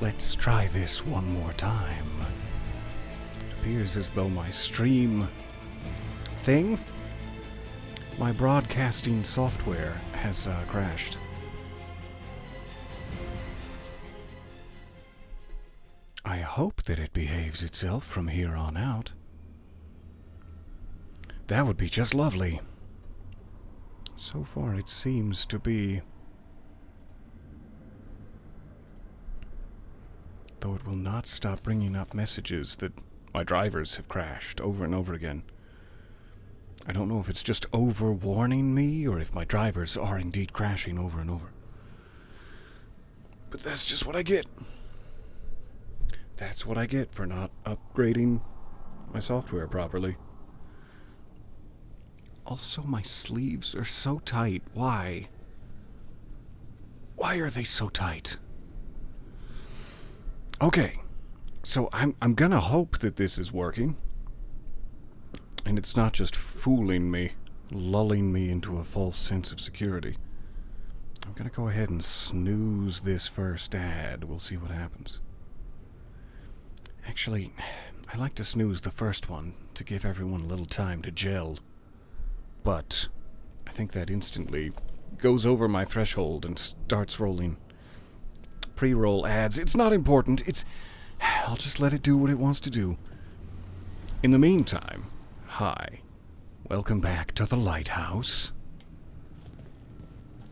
Let's try this one more time. It appears as though my stream thing, my broadcasting software has crashed. I hope that it behaves itself from here on out. That would be just lovely. So far it seems to be. Though it will not stop bringing up messages that my drivers have crashed over and over again. I don't know if it's just overwarning me or if my drivers are indeed crashing over and over. But that's just what I get. That's what I get for not upgrading my software properly. Also, my sleeves are so tight. Why? Why are they so tight? Okay, so I'm gonna hope that this is working. And it's not just fooling me, lulling me into a false sense of security. I'm gonna go ahead and snooze this first ad. We'll see what happens. Actually, I like to snooze the first one to give everyone a little time to gel. But I think that instantly goes over my threshold and starts rolling pre-roll ads. It's not important. I'll just let it do what it wants to do. In the meantime, hi. Welcome back to the lighthouse.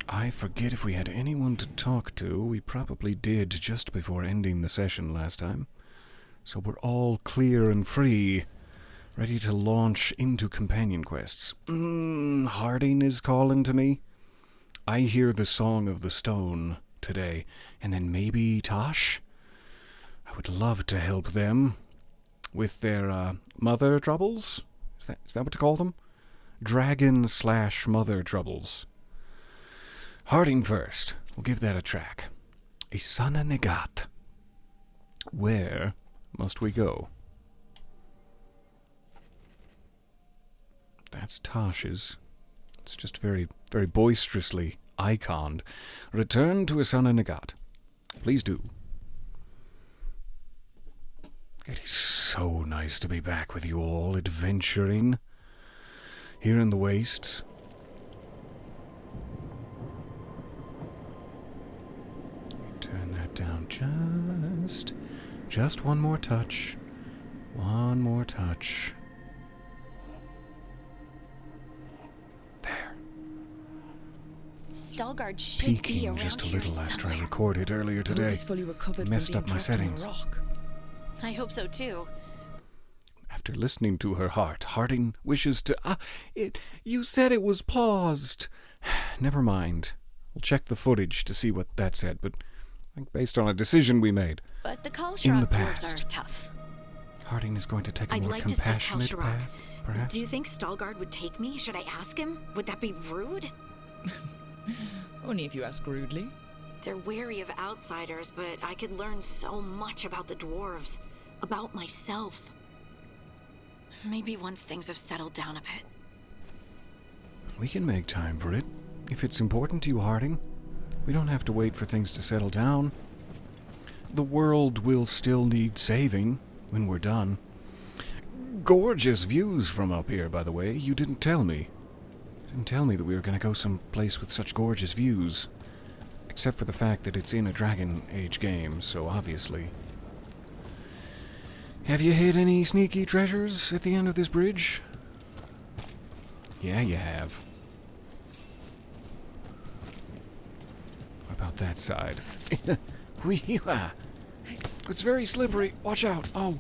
I forget if we had anyone to talk to. We probably did just before ending the session last time. So we're all clear and free, ready to launch into companion quests. Harding is calling to me. I hear the Song of the Stone today, and then maybe Tosh? I would love to help them with their mother troubles. Is that what to call them? Dragon/mother troubles. Harding first. We'll give that a track. Isana Negat. Where must we go? That's Tosh's. It's just very, very boisterously iconed. Return to Isana Negat. Please do. It is so nice to be back with you all, adventuring here in the wastes. Turn that down just one more touch. One more touch. There. Veilguard should be Peaking around just a here little after I somewhere. recorded earlier today. Messed up my settings. I hope so too. After listening to her heart, Harding wishes to... You said it was paused. Never mind. We'll check the footage to see what that said, but I think based on a decision we made But the in Kalshrog the dwarves past, are tough. Harding is going to take a I'd more like to see compassionate Kalshrog. path, perhaps? Do you think Veilguard would take me? Should I ask him? Would that be rude? Only if you ask rudely. They're wary of outsiders, but I could learn so much about the dwarves. About myself. Maybe once things have settled down a bit. We can make time for it. If it's important to you, Harding, we don't have to wait for things to settle down. The world will still need saving when we're done. Gorgeous views from up here, by the way. You didn't tell me. You didn't tell me that we were going to go someplace with such gorgeous views. Except for the fact that it's in a Dragon Age game, so obviously. Have you hid any sneaky treasures at the end of this bridge? Yeah, you have. What about that side? It's very slippery. Watch out. Oh.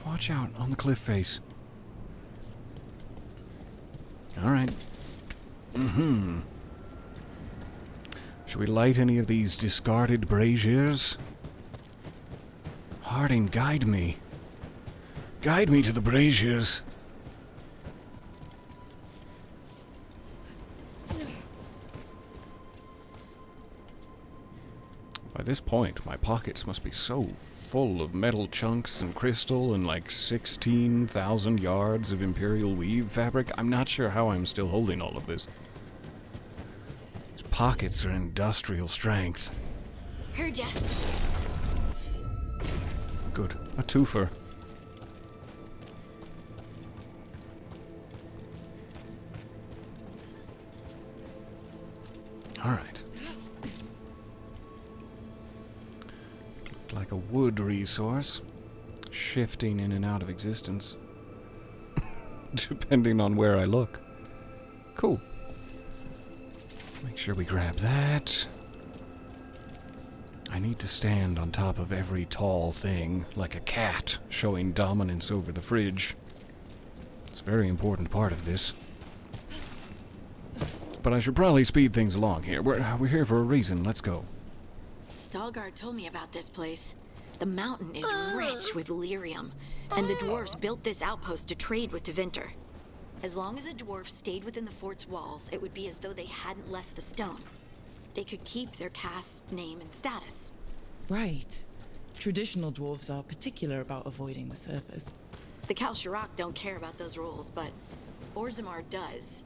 Watch out on the cliff face. All right. Should we light any of these discarded braziers? Harding, guide me. Guide me to the braziers. By this point, my pockets must be so full of metal chunks and crystal and like 16,000 yards of Imperial weave fabric. I'm not sure how I'm still holding all of this. These pockets are industrial strength. Heard ya. Good. A twofer. Alright. Looked like a wood resource. Shifting in and out of existence. Depending on where I look. Cool. Make sure we grab that. I need to stand on top of every tall thing, like a cat, showing dominance over the fridge. It's a very important part of this. But I should probably speed things along here. We're here for a reason. Let's go. Stalgard told me about this place. The mountain is rich with lyrium, and the dwarves built this outpost to trade with Tevinter. As long as a dwarf stayed within the fort's walls, it would be as though they hadn't left the stone. They could keep their caste name and status. Right. Traditional dwarves are particular about avoiding the surface. The Kalsharak don't care about those rules, but Orzammar does.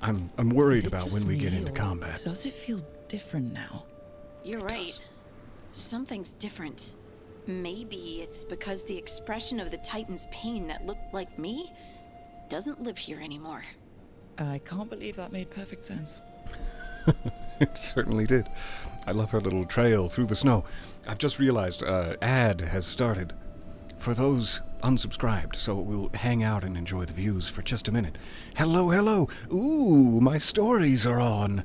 I'm worried Is it about just when we get me, into or combat. Does it feel different now? You're right. Something's different. Maybe it's because the expression of the Titan's pain that looked like me doesn't live here anymore. I can't believe that made perfect sense. It certainly did. I love her little trail through the snow. I've just realized ad has started for those unsubscribed, so we'll hang out and enjoy the views for just a minute. Hello, hello. Ooh, my stories are on.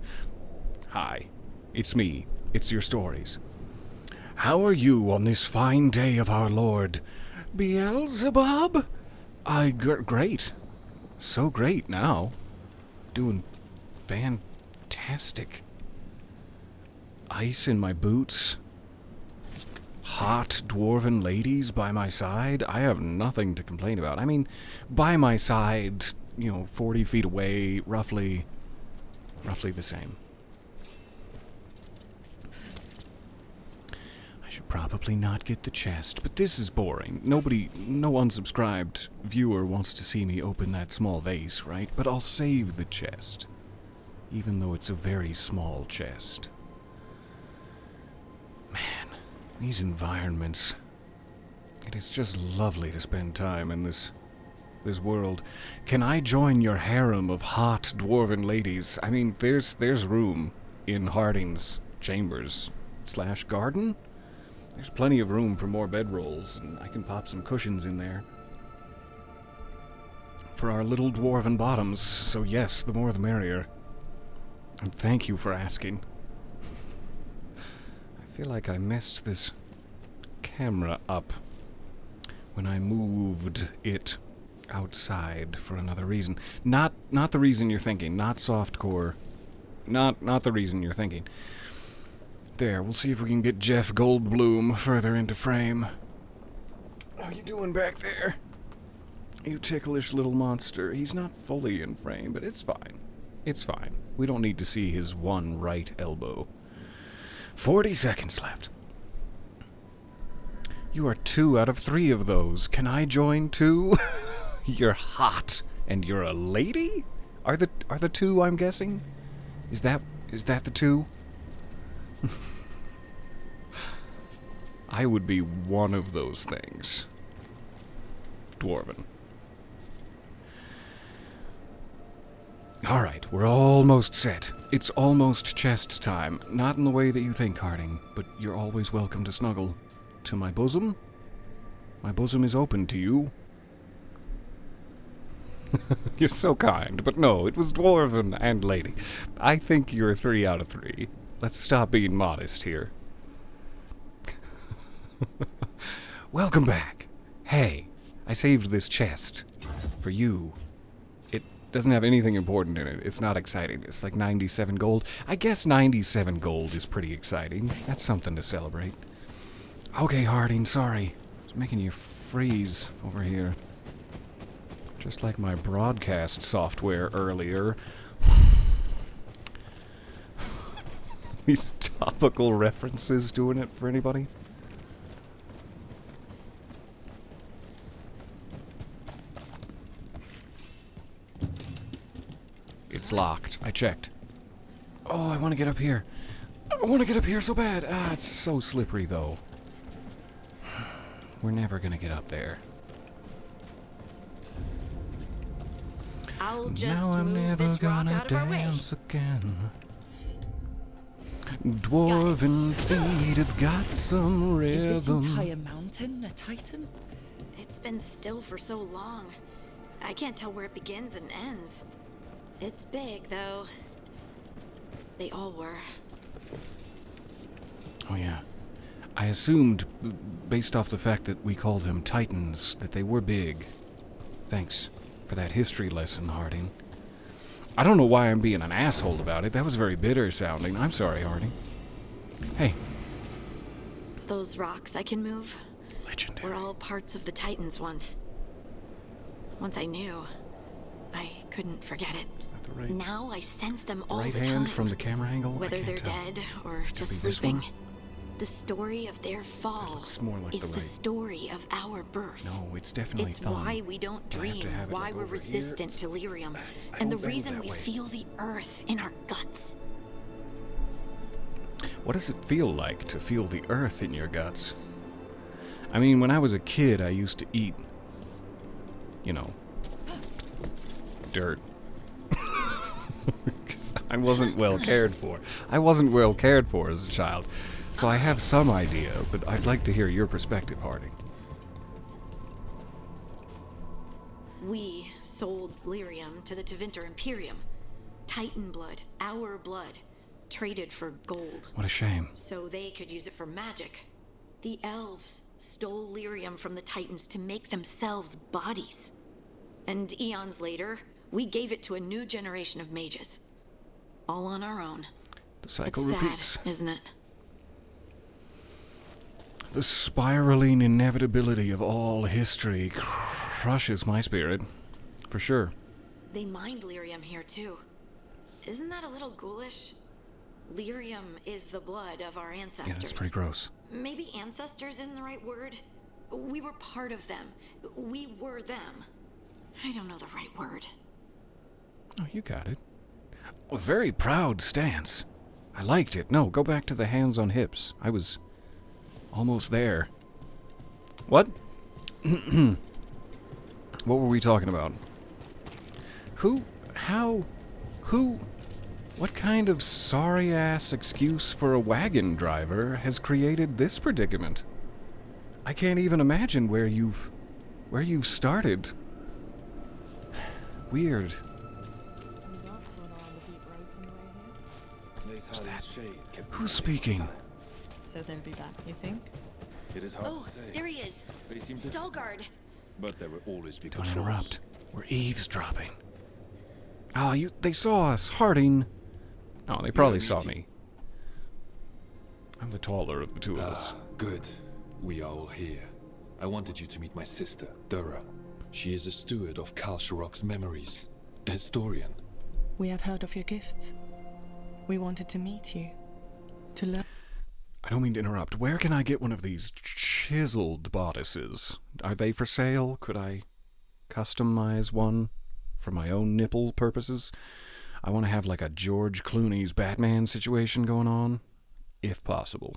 Hi, it's me. It's your stories. How are you on this fine day of our Lord Beelzebub? Great. So great now. Doing fantastic. Ice in my boots. Hot dwarven ladies by my side. I have nothing to complain about. I mean, by my side, 40 feet away, roughly the same. I should probably not get the chest, but this is boring. No unsubscribed viewer wants to see me open that small vase, right? But I'll save the chest, even though it's a very small chest. Man, these environments. It is just lovely to spend time in this world. Can I join your harem of hot dwarven ladies? I mean, there's room in Harding's chambers / garden. There's plenty of room for more bedrolls, and I can pop some cushions in there for our little dwarven bottoms. So yes, the more the merrier. And thank you for asking. I feel like I messed this camera up when I moved it outside for another reason. Not the reason you're thinking. Not softcore. Not the reason you're thinking. There, we'll see if we can get Jeff Goldblum further into frame. How you doing back there? You ticklish little monster. He's not fully in frame, but it's fine. It's fine. We don't need to see his one right elbow. 40 seconds left. You are 2 out of 3 of those. Can I join too? You're hot, and you're a lady? Are the 2, I'm guessing? Is that the 2? I would be one of those things. Dwarven. Alright, we're almost set. It's almost chest time. Not in the way that you think, Harding, but you're always welcome to snuggle. To my bosom? My bosom is open to you. You're so kind, but no, it was dwarven and lady. I think you're 3 out of 3. Let's stop being modest here. Welcome back. Hey, I saved this chest for you. It doesn't have anything important in it. It's not exciting. It's like 97 gold. I guess 97 gold is pretty exciting. That's something to celebrate. Okay, Harding, sorry. I was making you freeze over here. Just like my broadcast software earlier. These topical references doing it for anybody? It's locked. I checked. Oh, I want to get up here. I want to get up here so bad. Ah, it's so slippery, though. We're never gonna get up there. I'll just Now I'm move never this rock gonna out of our way. dance again. Dwarven feet have got some Is this rhythm. entire mountain a titan? It's been still for so long. I can't tell where it begins and ends. It's big, though. They all were. Oh yeah. I assumed, based off the fact that we call them titans, that they were big. Thanks for that history lesson, Harding. I don't know why I'm being an asshole about it. That was very bitter sounding. I'm sorry, Harding. Hey. Those rocks I can move Legendary. were all parts of the Titans once. Once I knew, I couldn't forget it. Is that the right, Now I sense them all right the hand time. from the camera angle? I Whether can't they're tell. dead or Could just be this sleeping. one? The story of their fall looks more like is the the right. story of our birth. No, it's definitely It's thumb. why we don't But I have to dream, have it, why like, we're over resistant here. to lyrium, I and the don't know reason that we way. feel the earth in our guts. What does it feel like to feel the earth in your guts? I mean, when I was a kid, I used to eat, you know, dirt. 'Cause I wasn't well cared for. I wasn't well cared for as a child. So I have some idea, but I'd like to hear your perspective, Harding. We sold lyrium to the Tevinter Imperium. Titan blood, our blood, traded for gold. What a shame. So they could use it for magic. The elves stole lyrium from the Titans to make themselves bodies. And eons later, we gave it to a new generation of mages. All on our own. The cycle It's repeats. sad, isn't it? The spiraling inevitability of all history crushes my spirit. For sure. They mined lyrium here too. Isn't that a little ghoulish? Lyrium is the blood of our ancestors. Yeah, that's pretty gross. Maybe ancestors isn't the right word. We were part of them. We were them. I don't know the right word. Oh, you got it. A very proud stance. I liked it. No, go back to the hands on hips. I was almost there. What? What were we talking about? What kind of sorry-ass excuse for a wagon driver has created this predicament? I can't even imagine where you've started. Weird. Who's that? Who's speaking? So they'll be back, you think? It is hard Oh, to say. there he is. They seem to, Stalguard. but there will always be Don't controls. interrupt. We're eavesdropping. Oh, they saw us, Harding. Oh, they probably Yeah, me saw too. me. I'm the taller of the two of us. Good. We are all here. I wanted you to meet my sister, Dura. She is a steward of Kal Sharok's memories. A historian. We have heard of your gifts. We wanted to meet you. To learn. I don't mean to interrupt. Where can I get one of these chiseled bodices? Are they for sale? Could I customize one for my own nipple purposes? I want to have like a George Clooney's Batman situation going on, if possible.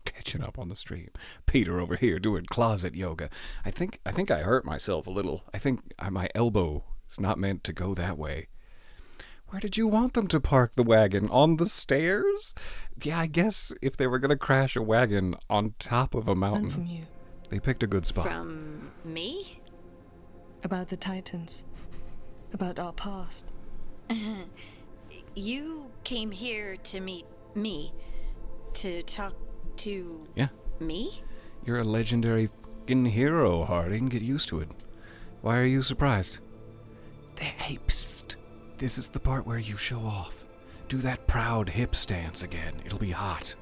Catching up on the stream. Peter over here doing closet yoga. I think I hurt myself a little. I think my elbow is not meant to go that way. Where did you want them to park the wagon? On the stairs? Yeah, I guess if they were going to crash a wagon on top of a Learn mountain, from you. they picked a good spot. From me? About the Titans. About our past. You came here to meet me. To talk to Yeah, me? you're a legendary fucking hero, Harding. Get used to it. Why are you surprised? Hey, psst. This is the part where you show off. Do that proud hip stance again. It'll be hot.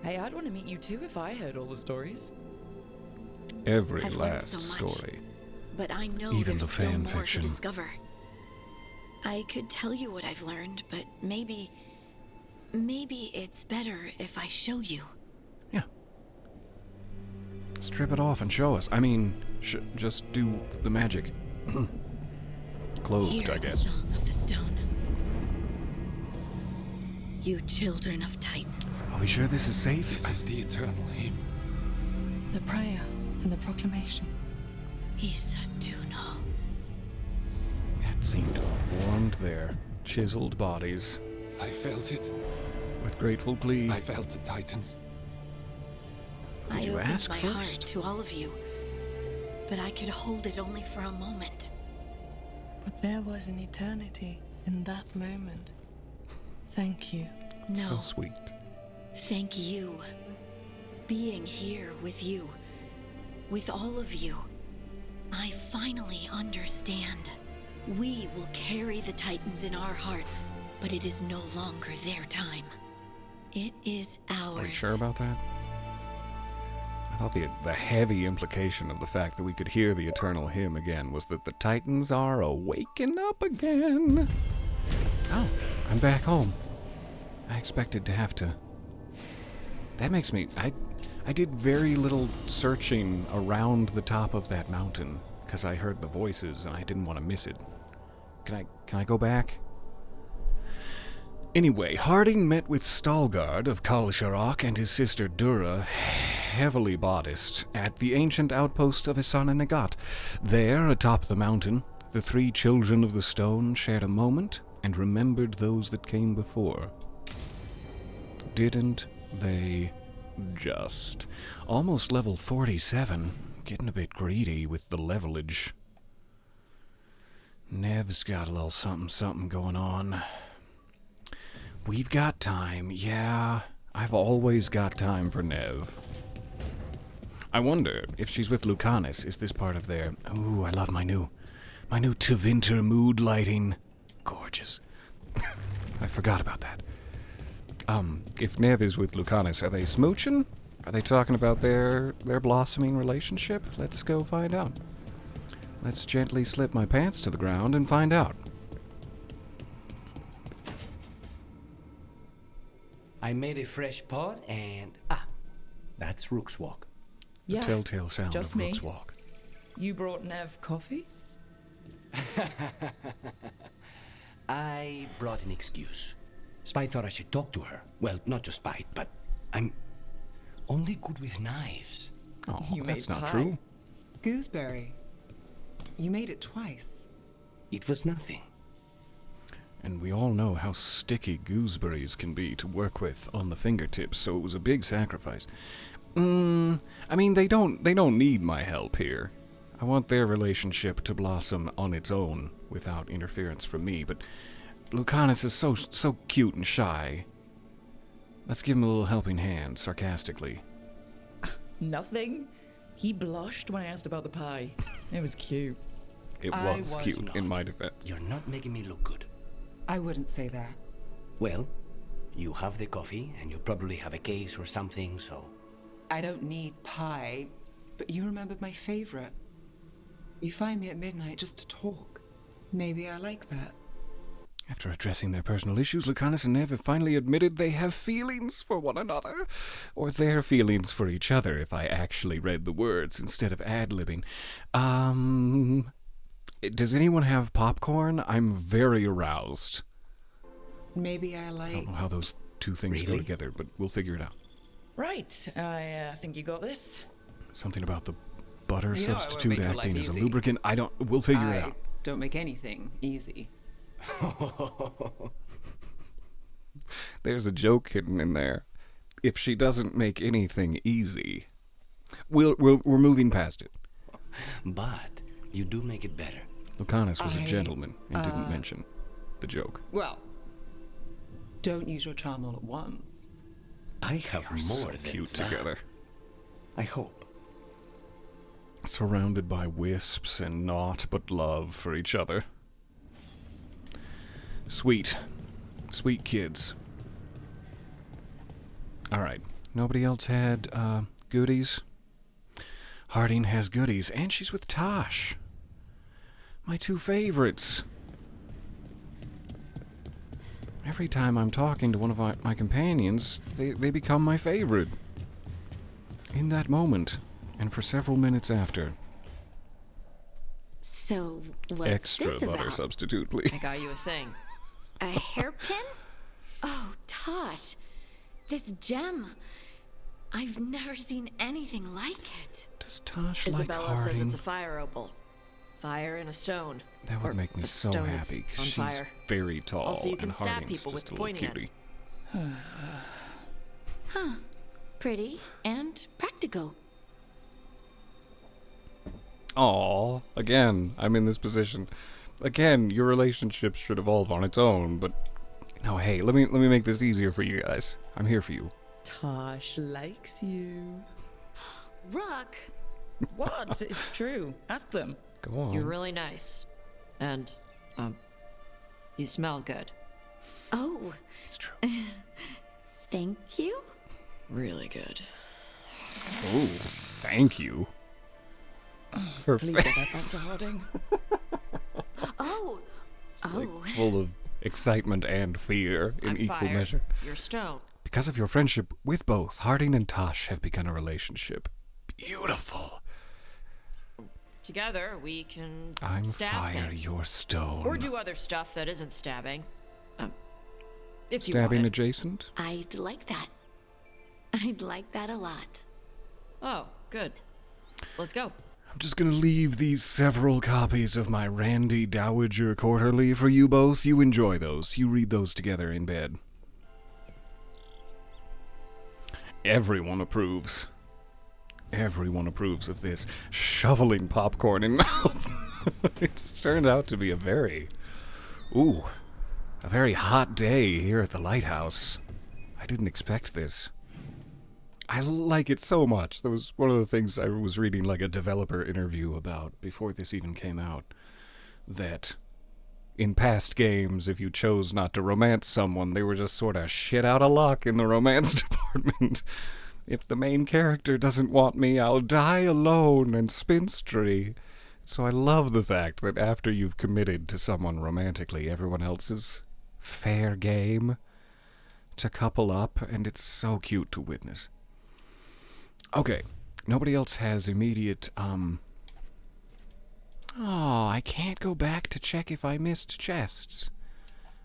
Hey, I'd want to meet you too if I heard all the stories. Every I've learned last so much. story. But I know Even there's the still fan more fiction. to discover. I could tell you what I've learned, but maybe it's better if I show you. Yeah. Strip it off and show us. I mean, just do the magic. clothed, Hear I the guess. song of the stone. You children of Titans. Are we sure this is safe? This is the eternal hymn. The prayer and the proclamation. Isa Tunal. That seemed to have warmed their chiseled bodies I felt it. with grateful glee. I felt the Titans. I you opened ask my heart first? to all of you, but I could hold it only for a moment. But there was an eternity in that moment. Thank you. No, So sweet. thank you. Being here with you, with all of you, I finally understand. We will carry the Titans in our hearts, but it is no longer their time. It is ours. Are you sure about that? I thought the heavy implication of the fact that we could hear the eternal hymn again was that the Titans are awaking up again. Oh, I'm back home. I expected to have to... That makes me... I did very little searching around the top of that mountain because I heard the voices and I didn't want to miss it. Can I go back? Anyway, Harding met with Stalgard of Kal Sharok and his sister Dura, heavily bodiced, at the ancient outpost of Isana Nagat. There, atop the mountain, the three children of the stone shared a moment and remembered those that came before. Didn't they just? Almost level 47, getting a bit greedy with the levelage. Nev's got a little something going on. We've got time. Yeah, I've always got time for Nev. I wonder if she's with Lucanus. Is this part of their... Ooh, I love my new Tevinter mood lighting. Gorgeous. I forgot about that. If Nev is with Lucanus, are they smooching? Are they talking about their blossoming relationship? Let's go find out. Let's gently slip my pants to the ground and find out. I made a fresh pot and... that's Rook's Walk. The telltale sound just of me. Rook's Walk. You brought Nev coffee? I brought an excuse. Spite thought I should talk to her. Well, not just Spite, but I'm only good with knives. Oh, You that's made not pie. true. Gooseberry. You made it twice. It was nothing. And we all know how sticky gooseberries can be to work with on the fingertips, so it was a big sacrifice. I mean, they don't need my help here. I want their relationship to blossom on its own without interference from me, but Lucanus is so cute and shy. Let's give him a little helping hand, sarcastically. Nothing. He blushed when I asked about the pie. It was cute. It I was was cute, not. in my defense. You're not making me look good. I wouldn't say that. Well, you have the coffee, and you probably have a case or something, so... I don't need pie, but you remembered my favorite. You find me at midnight just to talk. Maybe I like that. After addressing their personal issues, Lucanus and Nev have finally admitted they have feelings for one another. Or their feelings for each other, if I actually read the words instead of ad-libbing. Does anyone have popcorn? I'm very aroused. Maybe I I like... don't know how those two things go Really? together, but we'll figure it out. Right, I think you got this. Something about the butter You know I won't substitute make your life acting as a easy. lubricant. We'll figure it I out. don't make anything easy. There's a joke hidden in there. If she doesn't make anything easy, we're moving past it. But you do make it better. Lucanus was a I, gentleman and didn't mention the joke. Well, don't use your charm all at once. I have You're more so than cute that. together. I hope. Surrounded by wisps and naught but love for each other. Sweet. Sweet kids. Alright. Nobody else had, goodies? Harding has goodies, and she's with Tosh. My two favorites. Every time I'm talking to one of my companions, they become my favorite. In that moment, and for several minutes after. So, what's Extra this butter about? substitute, please. I got you a thing. A hairpin? Oh, Tosh. This gem. I've never seen anything like it. Does Tosh like Isabella says Harding? it's a fire opal. Fire in a stone. That would Or make me a so stone that's happy, because on she's fire. very tall, Also, you can and stab Harding's people just with a little pointing cutie. Pretty and practical. Aw, again, I'm in this position. Again, your relationship should evolve on its own, but no, hey, let me make this easier for you guys. I'm here for you. Tosh likes you. Rock. What? It's true. Ask them. Go on. You're really nice. And, you smell good. Oh, It's true. thank you. Really good. Oh, thank you. Her Please get that face back to Harding. Oh. Oh. full of excitement and fear in I'm equal fire. measure. You're stone. Because of your friendship with both, Harding and Tosh have begun a relationship. Beautiful. Together, we can I'm stab fire, things. you're stone. Or do other stuff that isn't stabbing. If you Stabbing want it. adjacent? I'd like that. I'd like that a lot. Oh, good. Let's go. I'm just gonna leave these several copies of my Randy Dowager Quarterly for you both. You enjoy those. You read those together in bed. Everyone approves. Everyone approves of this shoveling popcorn in mouth. It's turned out to be a very hot day here at the lighthouse. I didn't expect this. I like it so much. That was one of the things I was reading like a developer interview about before this even came out. That in past games, if you chose not to romance someone, they were just sort of shit out of luck in the romance department. If the main character doesn't want me, I'll die alone and spinstery. So I love the fact that after you've committed to someone romantically, everyone else is fair game to couple up, and it's so cute to witness. Okay, nobody else has immediate, Oh, I can't go back to check if I missed chests.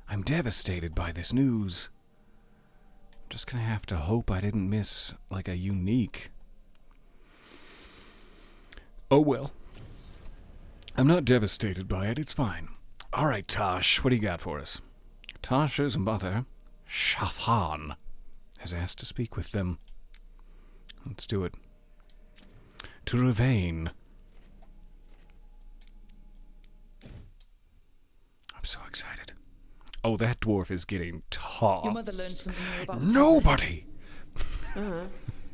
I'm devastated by this news. I'm just gonna have to hope I didn't miss, like, a unique. Oh well. I'm not devastated by it, it's fine. Alright, Tosh, what do you got for us? Tasha's mother, Shathan, has asked to speak with them. Let's do it. To Ravain. I'm so excited. Oh, that dwarf is getting tossed. Your mother learned something new about Nobody!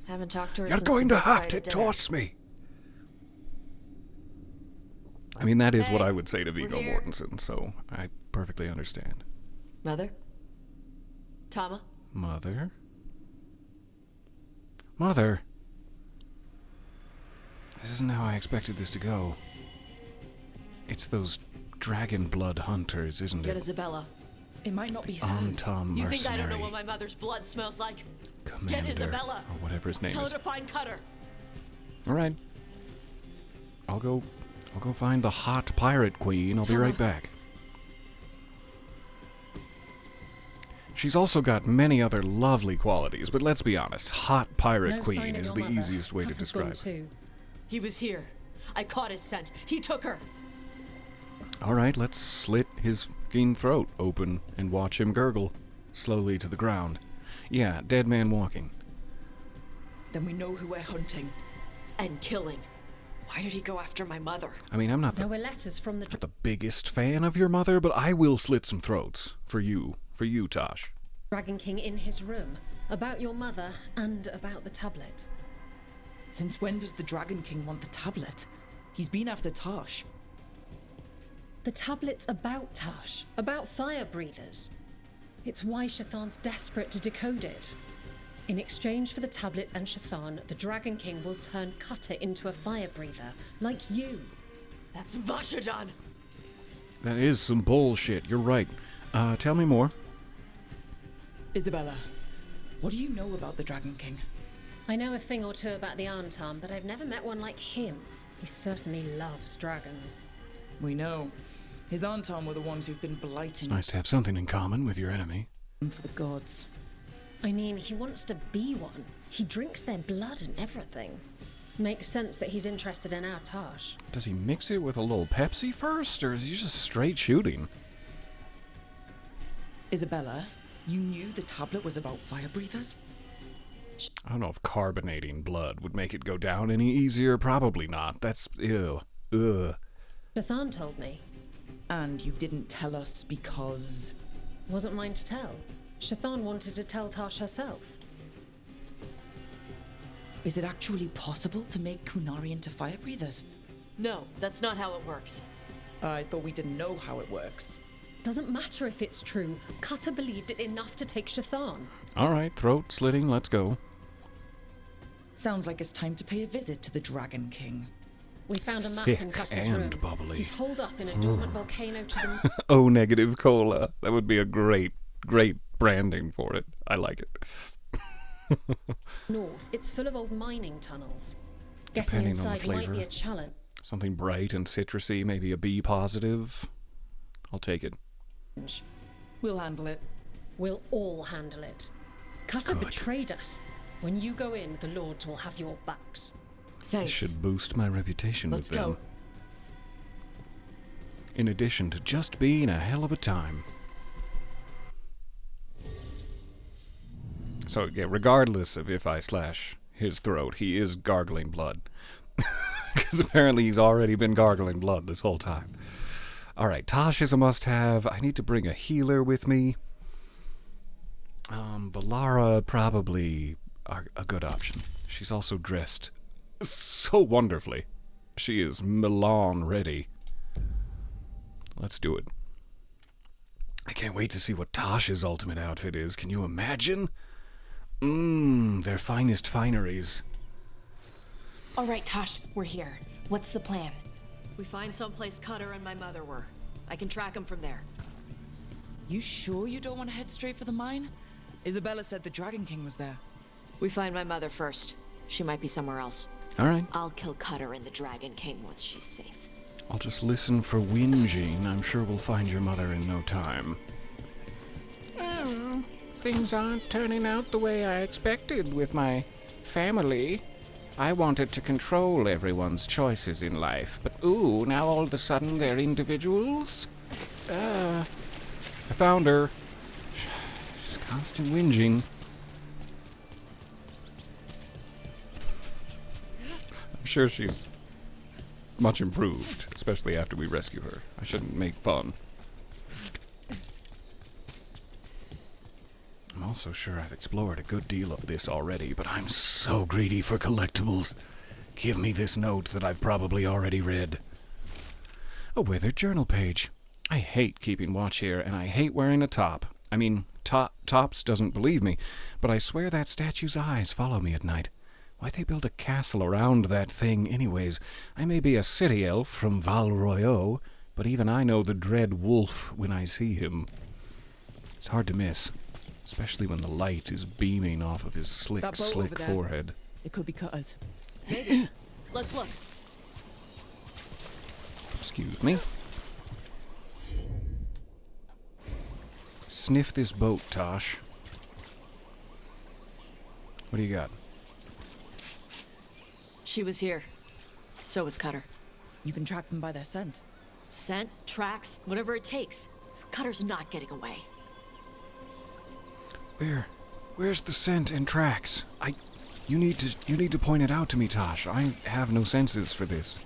Haven't talked to her You're since going the to book have ride to at dinner. toss me. I mean, that is what Hey, I would say to Viggo here. Mortensen, so I perfectly understand. Mother? Tama? Mother? Mother? This isn't how I expected this to go. It's those dragon blood hunters, isn't Get it? Isabella. It might not be hers. Anton You think I don't know Mercenary what my mother's blood smells like? Commander, Get Isabella. or whatever his name Tell her is. to find Cutter. All right. I'll go find the hot pirate queen. I'll be right back. She's also got many other lovely qualities, but let's be honest, hot pirate No queen sign of is your the mother. easiest way to Cutter's gone describe it. too. He was here. I caught his scent. He took her. All right, let's slit his fucking throat open and watch him gurgle slowly to the ground. Yeah, dead man walking. Then we know who we're hunting. And killing. Why did he go after my mother? I mean, I'm not There were letters from the... not the biggest fan of your mother, but I will slit some throats for you, Tosh. Dragon King in his room, about your mother and about the tablet. Since when does the Dragon King want the tablet? He's been after Tosh. The tablet's about Tash, about fire breathers. It's why Shathan's desperate to decode it. In exchange for the tablet and Shathan, the Dragon King will turn Cutter into a fire breather, like you. That's Vashadan. That is some bullshit. You're right. Tell me more. Isabella, what do you know about the Dragon King? I know a thing or two about the Anton, but I've never met one like him. He certainly loves dragons. We know. His Anton were the ones who've been blighting It's nice to have something in common with your enemy. for the gods. I mean, he wants to be one. He drinks their blood and everything. Makes sense that he's interested in our Tosh. Does he mix it with a little Pepsi first, or is he just straight shooting? Isabella, you knew the tablet was about fire breathers? I don't know if carbonating blood would make it go down any easier. Probably not. That's... ew. Ugh. Shathan told me. And you didn't tell us because... Wasn't mine to tell. Shathan wanted to tell Tosh herself. Is it actually possible to make Kunari into fire breathers? No, that's not how it works. I thought we didn't know how it works. Doesn't matter if it's true. Cutter believed it enough to take Shathan. Alright, throat slitting, let's go. Sounds like it's time to pay a visit to the Dragon King. We found a map Thick in Cutter's and room. bubbly. He's holed up in a dormant volcano to the... O negative cola. That would be a great branding for it. I like it. north. It's full of old mining tunnels. Getting Depending on the inside might flavor. be a challenge. Something bright and citrusy, maybe a B positive. I'll take it. We'll handle it. We'll all handle it. Cutter Good. betrayed us. When you go in, the Lords will have your backs. This Thanks. should boost my reputation Let's with them. go. In addition to just being a hell of a time. So, yeah, regardless of if I slash his throat, he is gargling blood. Because apparently he's already been gargling blood this whole time. Alright, Tosh is a must-have. I need to bring a healer with me. Balara probably a good option. She's also dressed so wonderfully. She is Milan ready. Let's do it. I can't wait to see what Tosh's ultimate outfit is. Can you imagine? Their finest fineries. All right, Tosh, we're here. What's the plan? We find someplace Cutter and my mother were. I can track them from there. You sure you don't want to head straight for the mine? Isabella said the Dragon King was there. We find my mother first. She might be somewhere else. Alright, I'll kill Cutter and the Dragon King once she's safe. I'll just listen for whinging. I'm sure we'll find your mother in no time. Things aren't turning out the way I expected with my family. I wanted to control everyone's choices in life, but ooh, now all of a sudden they're individuals? I found her. She's constant whinging. I'm sure she's much improved, especially after we rescue her. I shouldn't make fun. I'm also sure I've explored a good deal of this already, but I'm so greedy for collectibles. Give me this note that I've probably already read. A withered journal page. I hate keeping watch here, and I hate wearing a top. I mean, Tops doesn't believe me, but I swear that statue's eyes follow me at night. Why'd they build a castle around that thing anyways? I may be a city elf from Val Royeaux, but even I know the dread wolf when I see him. It's hard to miss, especially when the light is beaming off of his That boat slick over there. forehead. It could be Cutter's. Let's look. Excuse me. Sniff this boat, Tosh. What do you got? She was here. So was Cutter. You can track them by their scent. Scent, tracks, whatever it takes. Cutter's not getting away. Where's the scent and tracks? You need to point it out to me, Tosh. I have no senses for this.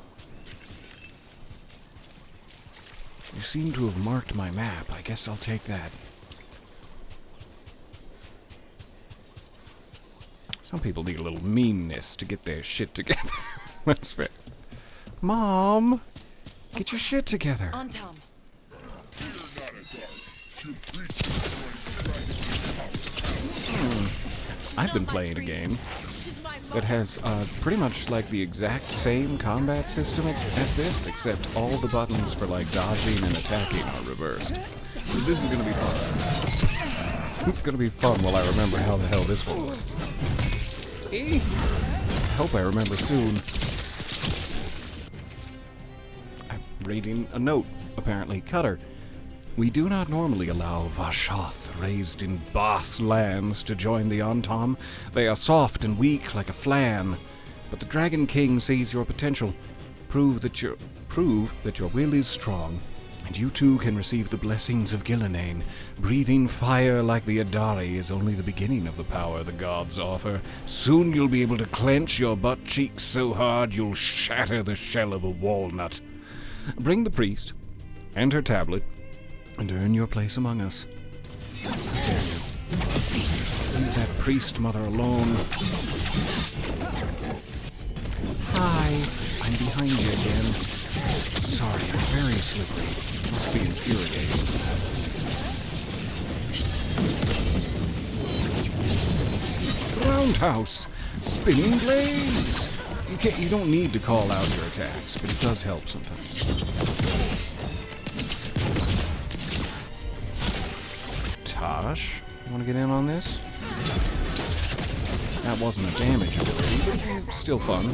You seem to have marked my map. I guess I'll take that. Some people need a little meanness to get their shit together. That's fair. Mom, get your shit together. On Tom. I've been playing a game that has pretty much like the exact same combat system as this, except all the buttons for like dodging and attacking are reversed. So this is gonna be fun. It's gonna be fun while I remember how the hell this one works. I hope I remember soon. I reading a note, apparently. Cutter. We do not normally allow Vashoth, raised in Bas lands, to join the Antom. They are soft and weak like a flan. But the Dragon King sees your potential. Prove that your will is strong, and you too can receive the blessings of Gillenane. Breathing fire like the Adari is only the beginning of the power the gods offer. Soon you'll be able to clench your butt cheeks so hard you'll shatter the shell of a walnut. Bring the priest and her tablet, and earn your place among us. Dare you. Leave that priest mother alone. Hi, I'm behind you again. Sorry, I'm very slippery. Must be infuriating. Roundhouse! Spinning blades! You don't need to call out your attacks, but it does help sometimes. Tosh, you want to get in on this? That wasn't a damage ability, but still fun.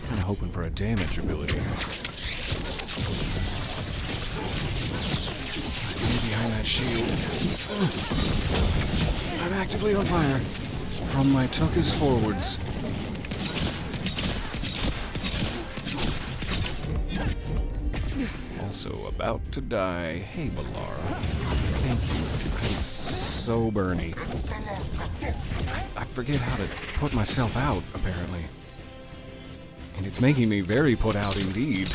Kind of hoping for a damage ability. Behind that shield. I'm actively on fire. From my tuckus forwards. Also about to die. Hey, Balara. Thank you. I'm so burny. I forget how to put myself out, apparently. And it's making me very put out indeed. I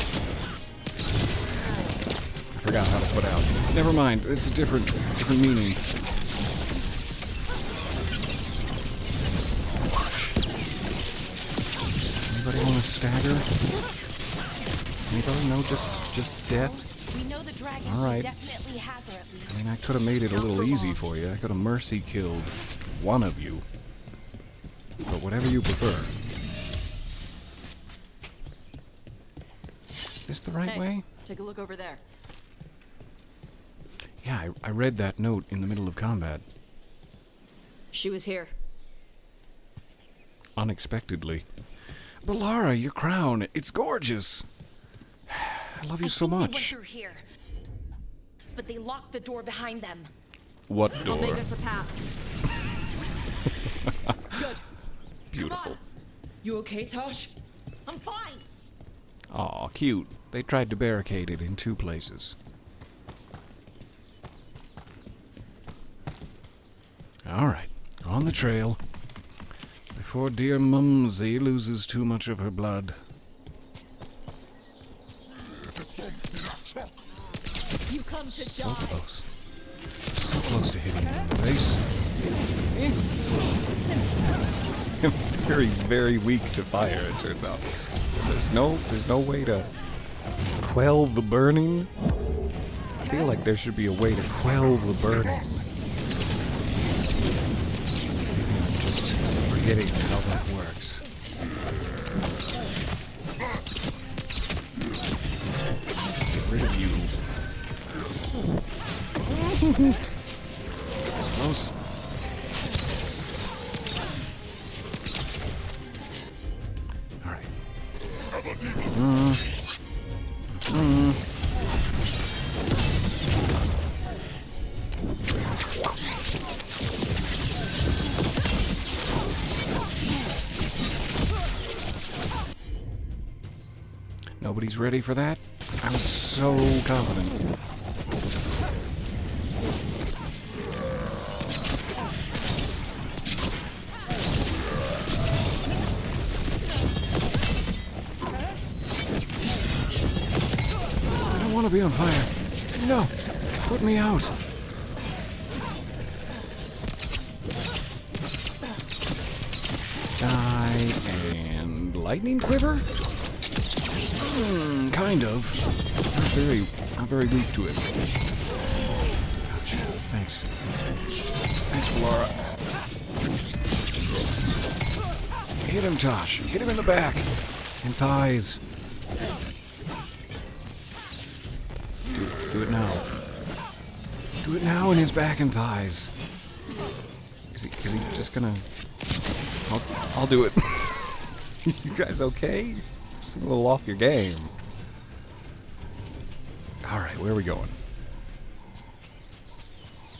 forgot how to put out. Never mind. It's a different meaning. Anybody want to stagger? Anybody? No, just death? We know the dragon All right. definitely has her at least. I mean, I could have made it a little easy for you. I could have mercy killed one of you. But whatever you prefer. Is this the right way? Take a look over there. Yeah, I read that note in the middle of combat. She was here. Unexpectedly. Balara, your crown, it's gorgeous. I love you so They went much. through here, but they locked the door behind them. What I'll make door? us a path. Good. Beautiful. You okay, Tosh? I'm fine. Aw, cute. They tried to barricade it in 2 places. Alright, on the trail. Before dear Mumsy loses too much of her blood. You come to So die. close. So close to hitting you in the face. I'm very, very weak to fire, it turns out. There's no way to quell the burning. I feel like there should be a way to quell the burning. Maybe I'm just forgetting how that works. Let's get rid of you. Close. All right. Nobody's ready for that? I was so confident. I don't want to be on fire. No, put me out. Die and lightning quiver? Kind of. Not very weak to it. Ouch. Thanks. Thanks, Balara. Hit him, Tosh. Hit him in the back. And thighs. Do it now. Do it now in his back and thighs. Is he just gonna... I'll do it. You guys okay? Seem a little off your game. Alright, where are we going?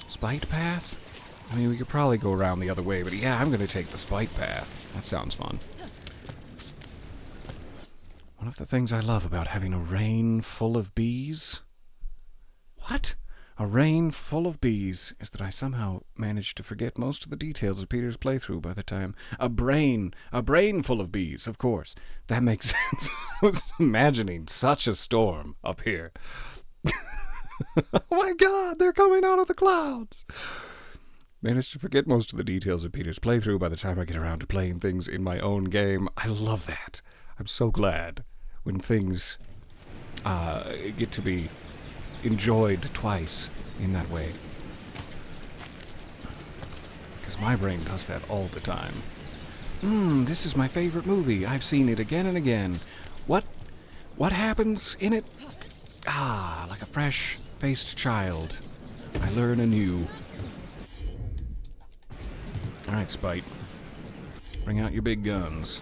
Spite path? I mean, we could probably go around the other way, but yeah, I'm gonna take the spite path. That sounds fun. One of the things I love about having a rain full of bees... What? A rain full of bees is that I somehow managed to forget most of the details of Peter's playthrough by the time... A brain full of bees, of course. That makes sense. I was imagining such a storm up here. Oh my god, they're coming out of the clouds! Managed to forget most of the details of Peter's playthrough by the time I get around to playing things in my own game. I love that. I'm so glad when things get to be enjoyed twice in that way. Because my brain does that all the time. This is my favorite movie. I've seen it again and again. What happens in it? Like a fresh-faced child. I learn anew. Alright, Spite. Bring out your big guns.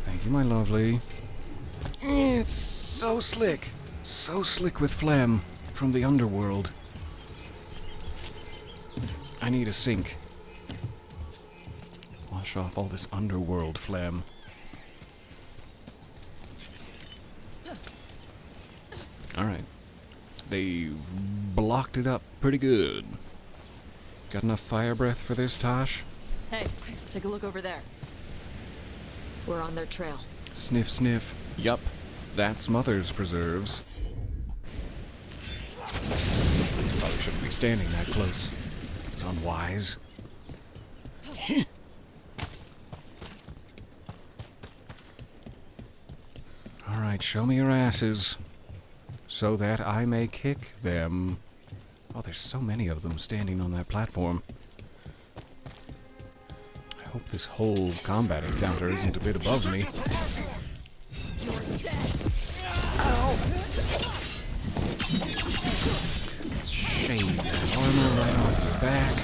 Thank you, my lovely. It's so slick. So slick with phlegm from the underworld. I need a sink. Wash off all this underworld phlegm. Alright. They've blocked it up pretty good. Got enough fire breath for this, Tosh? Hey, take a look over there. We're on their trail. Sniff, sniff. Yup. That's Mother's preserves. Probably shouldn't be standing that close. It's unwise. Alright, show me your asses. So that I may kick them. Oh, there's so many of them standing on that platform. I hope this whole combat encounter isn't a bit above me. Let's shave that armor right off the back.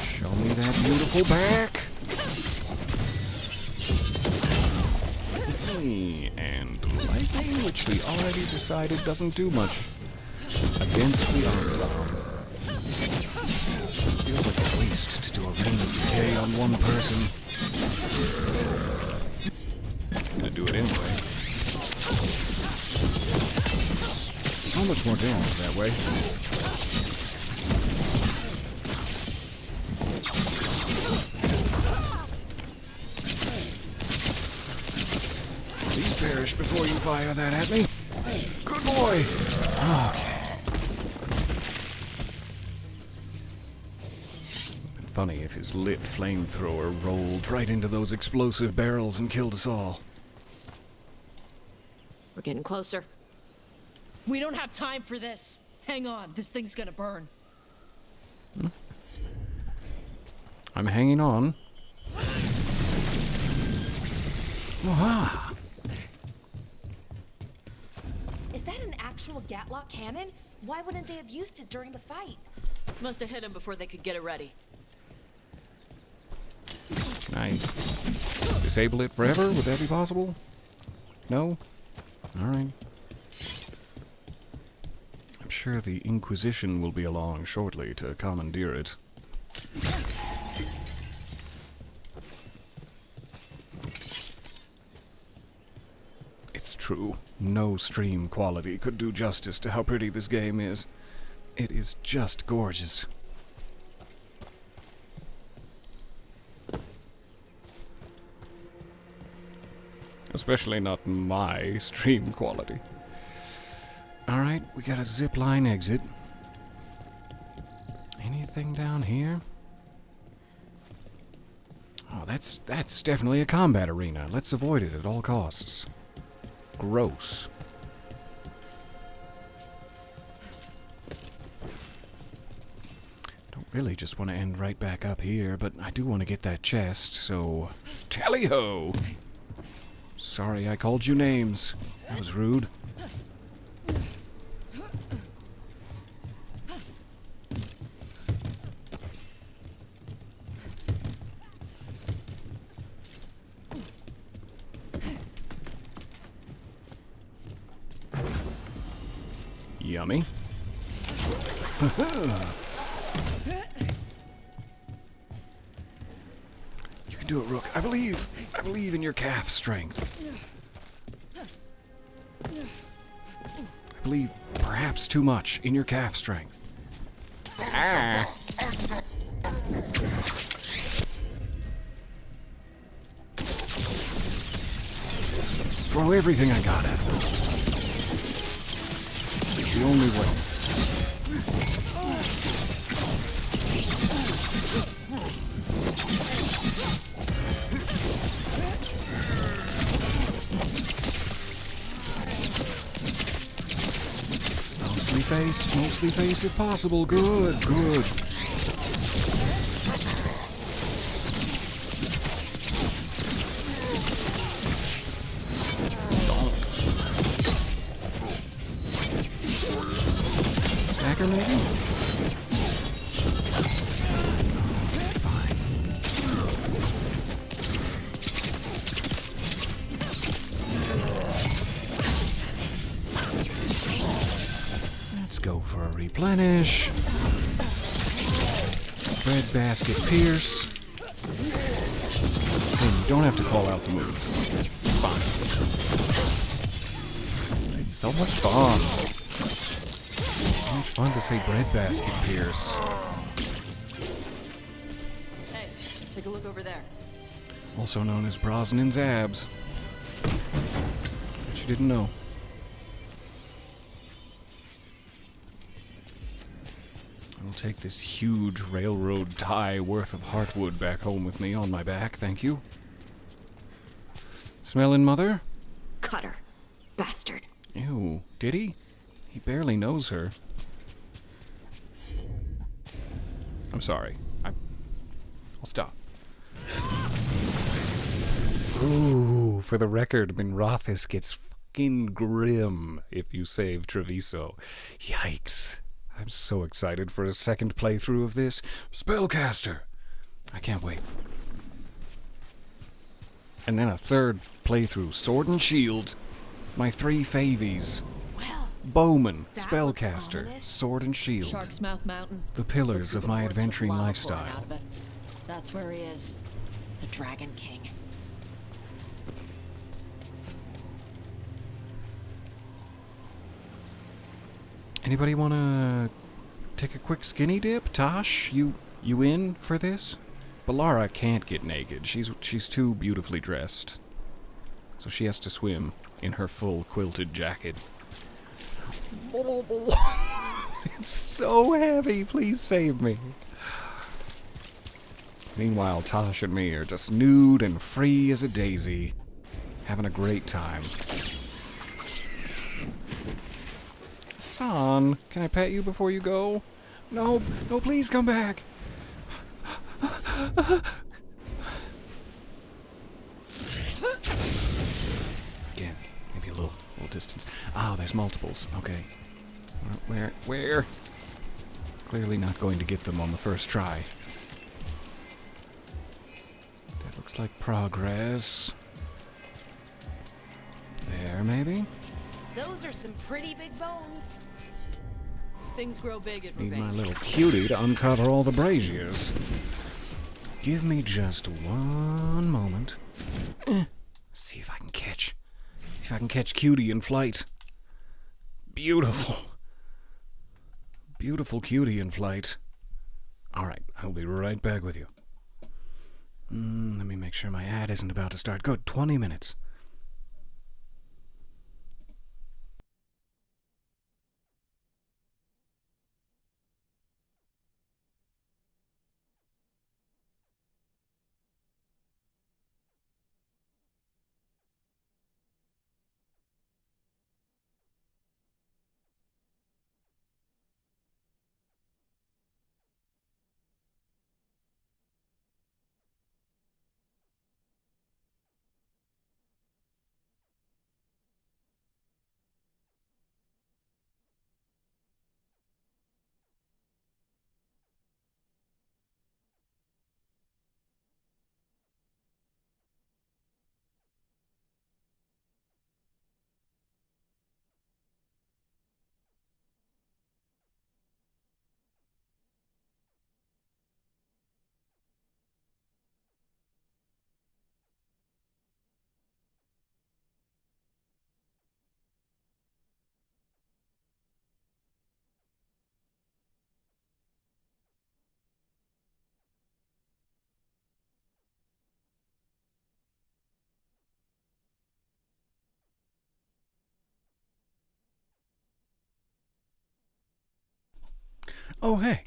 Show me that beautiful back. And lightning, which we already decided doesn't do much against the Armor. Feels like a waste to do a range decay on one person. I'm gonna do it anyway. So much more damage that way. Please perish before you fire that at me. Good boy. Okay. Been funny if his lit flamethrower rolled right into those explosive barrels and killed us all. We're getting closer. We don't have time for this. Hang on, this thing's gonna burn. I'm hanging on. Aha! Is that an actual Gatlock cannon? Why wouldn't they have used it during the fight? Must have hit him before they could get it ready. Can I disable it forever? Would that be possible? No? Alright. I'm sure the Inquisition will be along shortly to commandeer it. It's true. No stream quality could do justice to how pretty this game is. It is just gorgeous. Especially not my stream quality. Alright, we got a zip line exit. Anything down here? Oh, that's definitely a combat arena. Let's avoid it at all costs. Gross. Don't really just want to end right back up here, but I do want to get that chest, so... Tally-ho! Sorry I called you names. That was rude. Yummy. You can do it, Rook. I believe in your calf strength. I believe perhaps too much in your calf strength. Ah. Throw everything I got at him. It's the only way. Mostly face if possible. Good, good. Stacker maybe? Fine. Let's go for a replenish. Bread basket pierce. Hey, you don't have to call out the moves. It's fine. It's so much fun. So much fun to say bread basket pierce. Hey, take a look over there. Also known as Brosnan's abs. But you didn't know. I'll take this huge railroad tie worth of heartwood back home with me on my back, thank you. Smellin' mother? Cutter. Bastard. Ew, did he? He barely knows her. I'm sorry. I'll stop. Ooh, for the record, Minrothis gets fucking grim if you save Treviso. Yikes. I'm so excited for a second playthrough of this. Spellcaster! I can't wait. And then a third playthrough. Sword and Shield. My 3 favies. Well, Bowman, that looks Spellcaster, ominous. Sword and Shield. Shark's Mouth Mountain. The pillars of my Forest with adventuring lava pouring lifestyle. out of it. That's where he is. The Dragon King. Anybody want to take a quick skinny dip? Tosh, you in for this? Balara can't get naked. She's too beautifully dressed. So she has to swim in her full quilted jacket. It's so heavy. Please save me. Meanwhile, Tosh and me are just nude and free as a daisy. Having a great time. Son, can I pet you before you go? No, please come back. Again, maybe a little distance. Oh, there's multiples. Okay. Where? Clearly not going to get them on the first try. That looks like progress. There, maybe? Those are some pretty big bones. Things grow big at Need my Revenge. little cutie to uncover all the braziers. Give me just one moment. See if I can catch. If I can catch cutie in flight. Beautiful. Beautiful cutie in flight. Alright, I'll be right back with you. Let me make sure my ad isn't about to start. Good, 20 minutes. Oh, hey.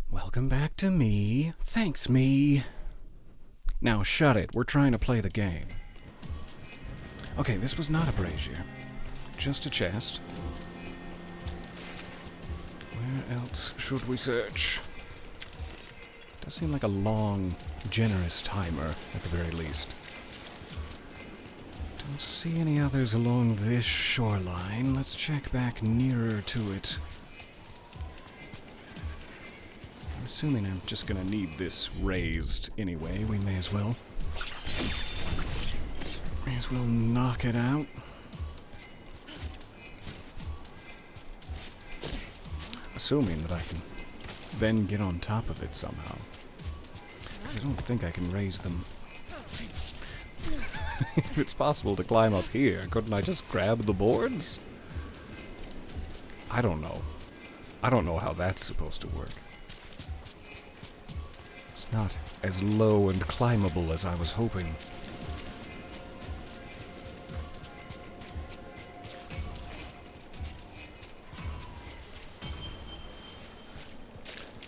Welcome back to me. Thanks, me. Now shut it. We're trying to play the game. Okay, this was not a brazier. Just a chest. Where else should we search? Does seem like a long, generous timer, at the very least. Don't see any others along this shoreline. Let's check back nearer to it. I'm assuming I'm just gonna need this raised anyway. We may as well. May as well knock it out. Assuming that I can then get on top of it somehow. Because I don't think I can raise them. If it's possible to climb up here, couldn't I just grab the boards? I don't know. I don't know how that's supposed to work. It's not as low and climbable as I was hoping.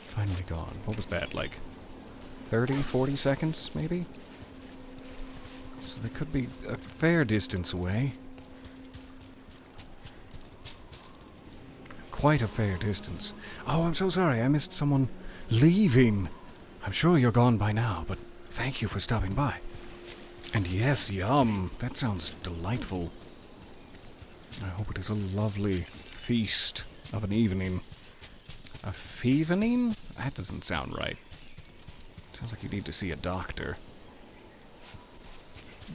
Finally gone. What was that, like 30, 40 seconds, maybe? So they could be a fair distance away. Quite a fair distance. Oh, I'm so sorry. I missed someone leaving. I'm sure you're gone by now, but thank you for stopping by. And yes, yum. That sounds delightful. I hope it is a lovely feast of an evening. A fevening? That doesn't sound right. Sounds like you need to see a doctor.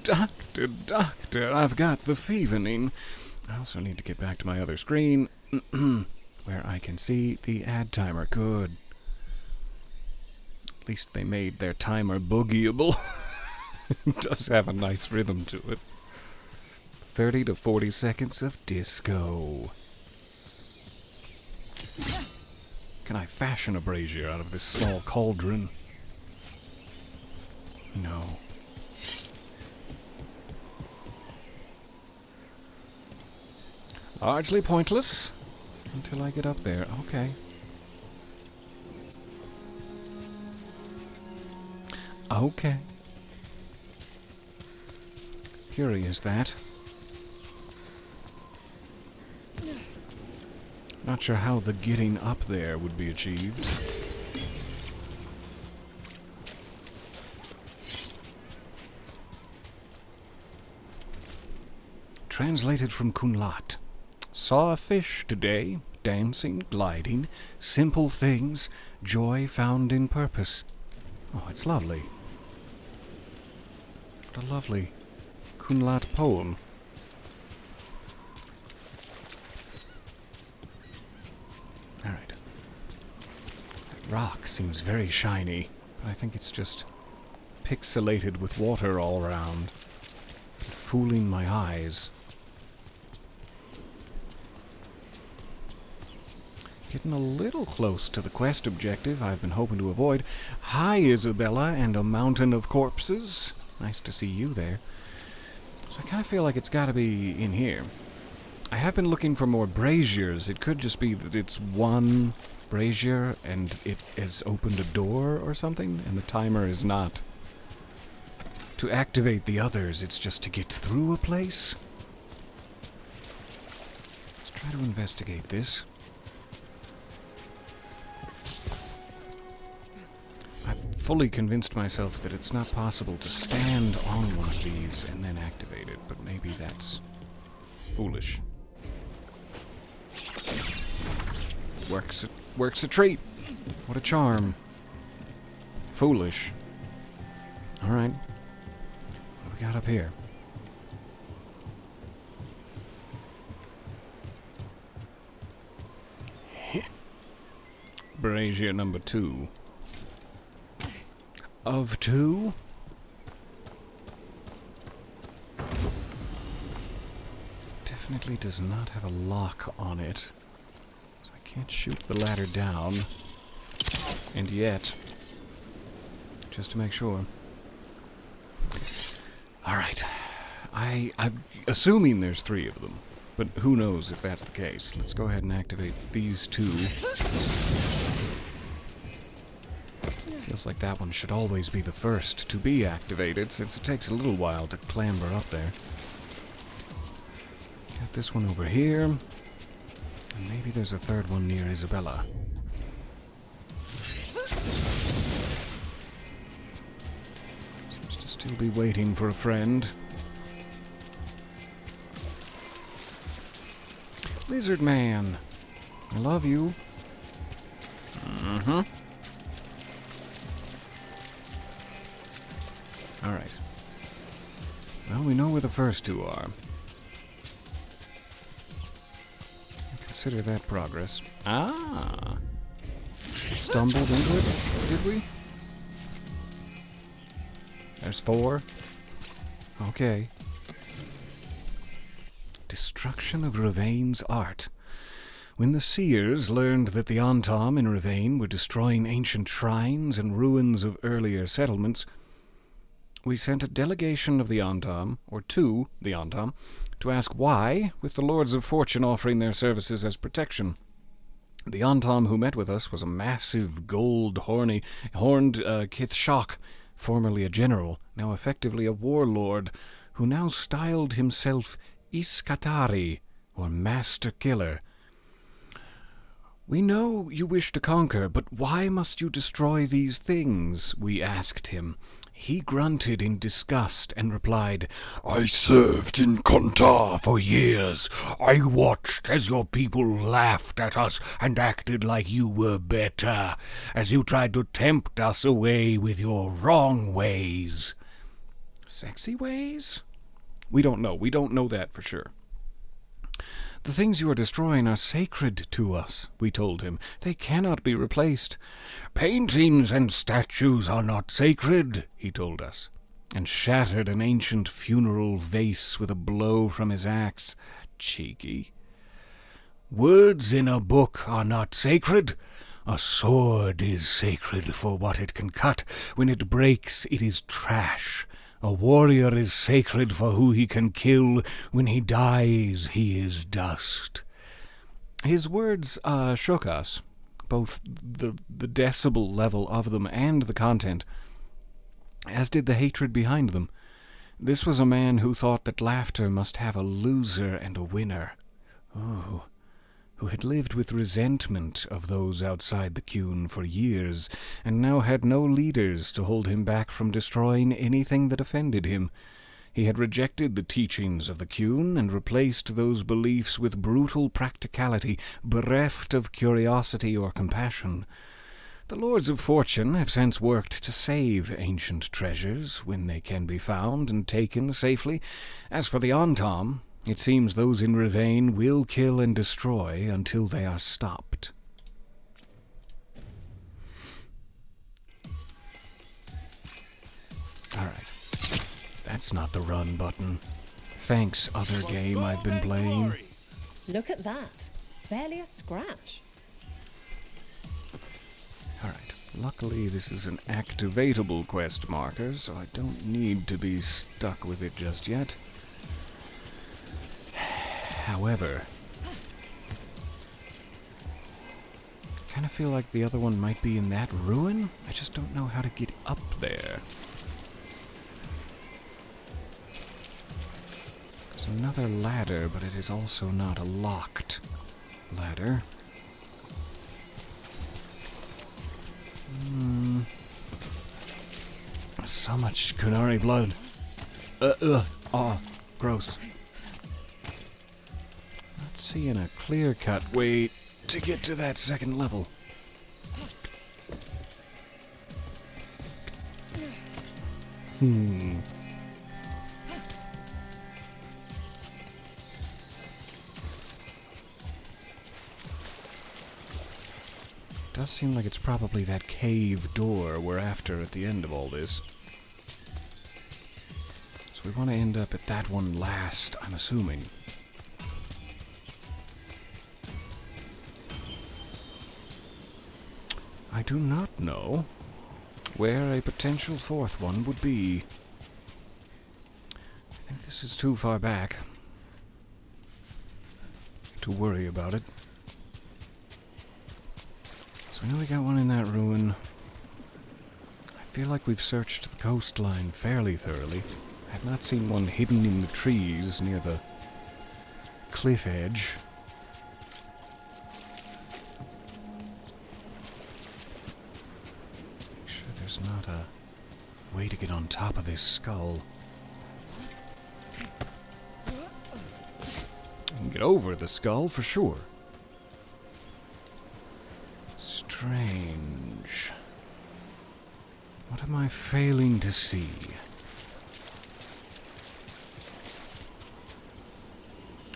Doctor, doctor, I've got the fevening. I also need to get back to my other screen, where I can see the ad timer. Good. At least they made their timer boogieable. It does have a nice rhythm to it. 30 to 40 seconds of disco. Can I fashion a brazier out of this small cauldron? No. Largely pointless until I get up there. Okay. Okay. Curious that. Not sure how the getting up there would be achieved. Translated from Kunlat. Saw a fish today, dancing, gliding, simple things, joy found in purpose. Oh, it's lovely. What a lovely Kunlat poem. Alright. That rock seems very shiny, but I think it's just pixelated with water all around, fooling my eyes. Getting a little close to the quest objective I've been hoping to avoid. Hi, Isabella and a mountain of corpses. Nice to see you there. So I kind of feel like it's got to be in here. I have been looking for more braziers. It could just be that it's one brazier and it has opened a door or something, and the timer is not to activate the others, it's just to get through a place. Let's try to investigate this. I've fully convinced myself that it's not possible to stand on one of these and then activate it, but maybe that's foolish. Works a treat. What a charm. Foolish. Alright. What do we got up here? Brazier number 2. Of 2? Definitely does not have a lock on it. So I can't shoot the ladder down. And yet, just to make sure. Alright. I'm assuming there's 3 of them. But who knows if that's the case. Let's go ahead and activate these two. Feels like that one should always be the first to be activated, since it takes a little while to clamber up there. Got this one over here. And maybe there's a third one near Isabella. Seems to still be waiting for a friend. Lizard Man, I love you. Mm-hmm. Alright. Well, we know where the first two are. Consider that progress. Ah! Stumbled into it, did we? There's 4. Okay. Destruction of Ravaine's art. When the Seers learned that the Antam in Ravaine were destroying ancient shrines and ruins of earlier settlements, we sent a delegation of the Antam, or to the Antam, to ask why, with the Lords of Fortune offering their services as protection. The Antam who met with us was a massive, horned Kith Shock, formerly a general, now effectively a warlord, who now styled himself Iskatari, or Master Killer. "We know you wish to conquer, but why must you destroy these things?" we asked him. He grunted in disgust and replied, "I served in Kontar for years. I watched as your people laughed at us and acted like you were better, as you tried to tempt us away with your wrong ways." Sexy ways? We don't know. We don't know that for sure. "The things you are destroying are sacred to us," we told him. "They cannot be replaced." "Paintings and statues are not sacred," he told us, and shattered an ancient funeral vase with a blow from his axe. Cheeky. "Words in a book are not sacred. A sword is sacred for what it can cut. When it breaks, it is trash. A warrior is sacred for who he can kill. When he dies, he is dust." His words shook us, both the decibel level of them and the content, as did the hatred behind them. This was a man who thought that laughter must have a loser and a winner. Oh, who had lived with resentment of those outside the Qun for years, and now had no leaders to hold him back from destroying anything that offended him. He had rejected the teachings of the Qun and replaced those beliefs with brutal practicality, bereft of curiosity or compassion. The Lords of Fortune have since worked to save ancient treasures when they can be found and taken safely. As for the Antam, it seems those in Ravaine will kill and destroy until they are stopped. Alright. That's not the run button. Thanks, other game I've been playing. Look at that. Barely a scratch. Alright. Luckily, this is an activatable quest marker, so I don't need to be stuck with it just yet. However, I kind of feel like the other one might be in that ruin. I just don't know how to get up there. There's another ladder, but it is also not a locked ladder. So much Kunari blood. Oh, gross. Not seeing a clear-cut way to get to that second level. Does seem like it's probably that cave door we're after at the end of all this. So we want to end up at that one last, I'm assuming. I do not know where a potential fourth one would be. I think this is too far back. to worry about it. So we know we got one in that ruin. I feel like we've searched the coastline fairly thoroughly. I have not seen one hidden in the trees near the cliff edge. Make sure there's not a way to get on top of this skull. You can get over the skull for sure. Strange. What am I failing to see?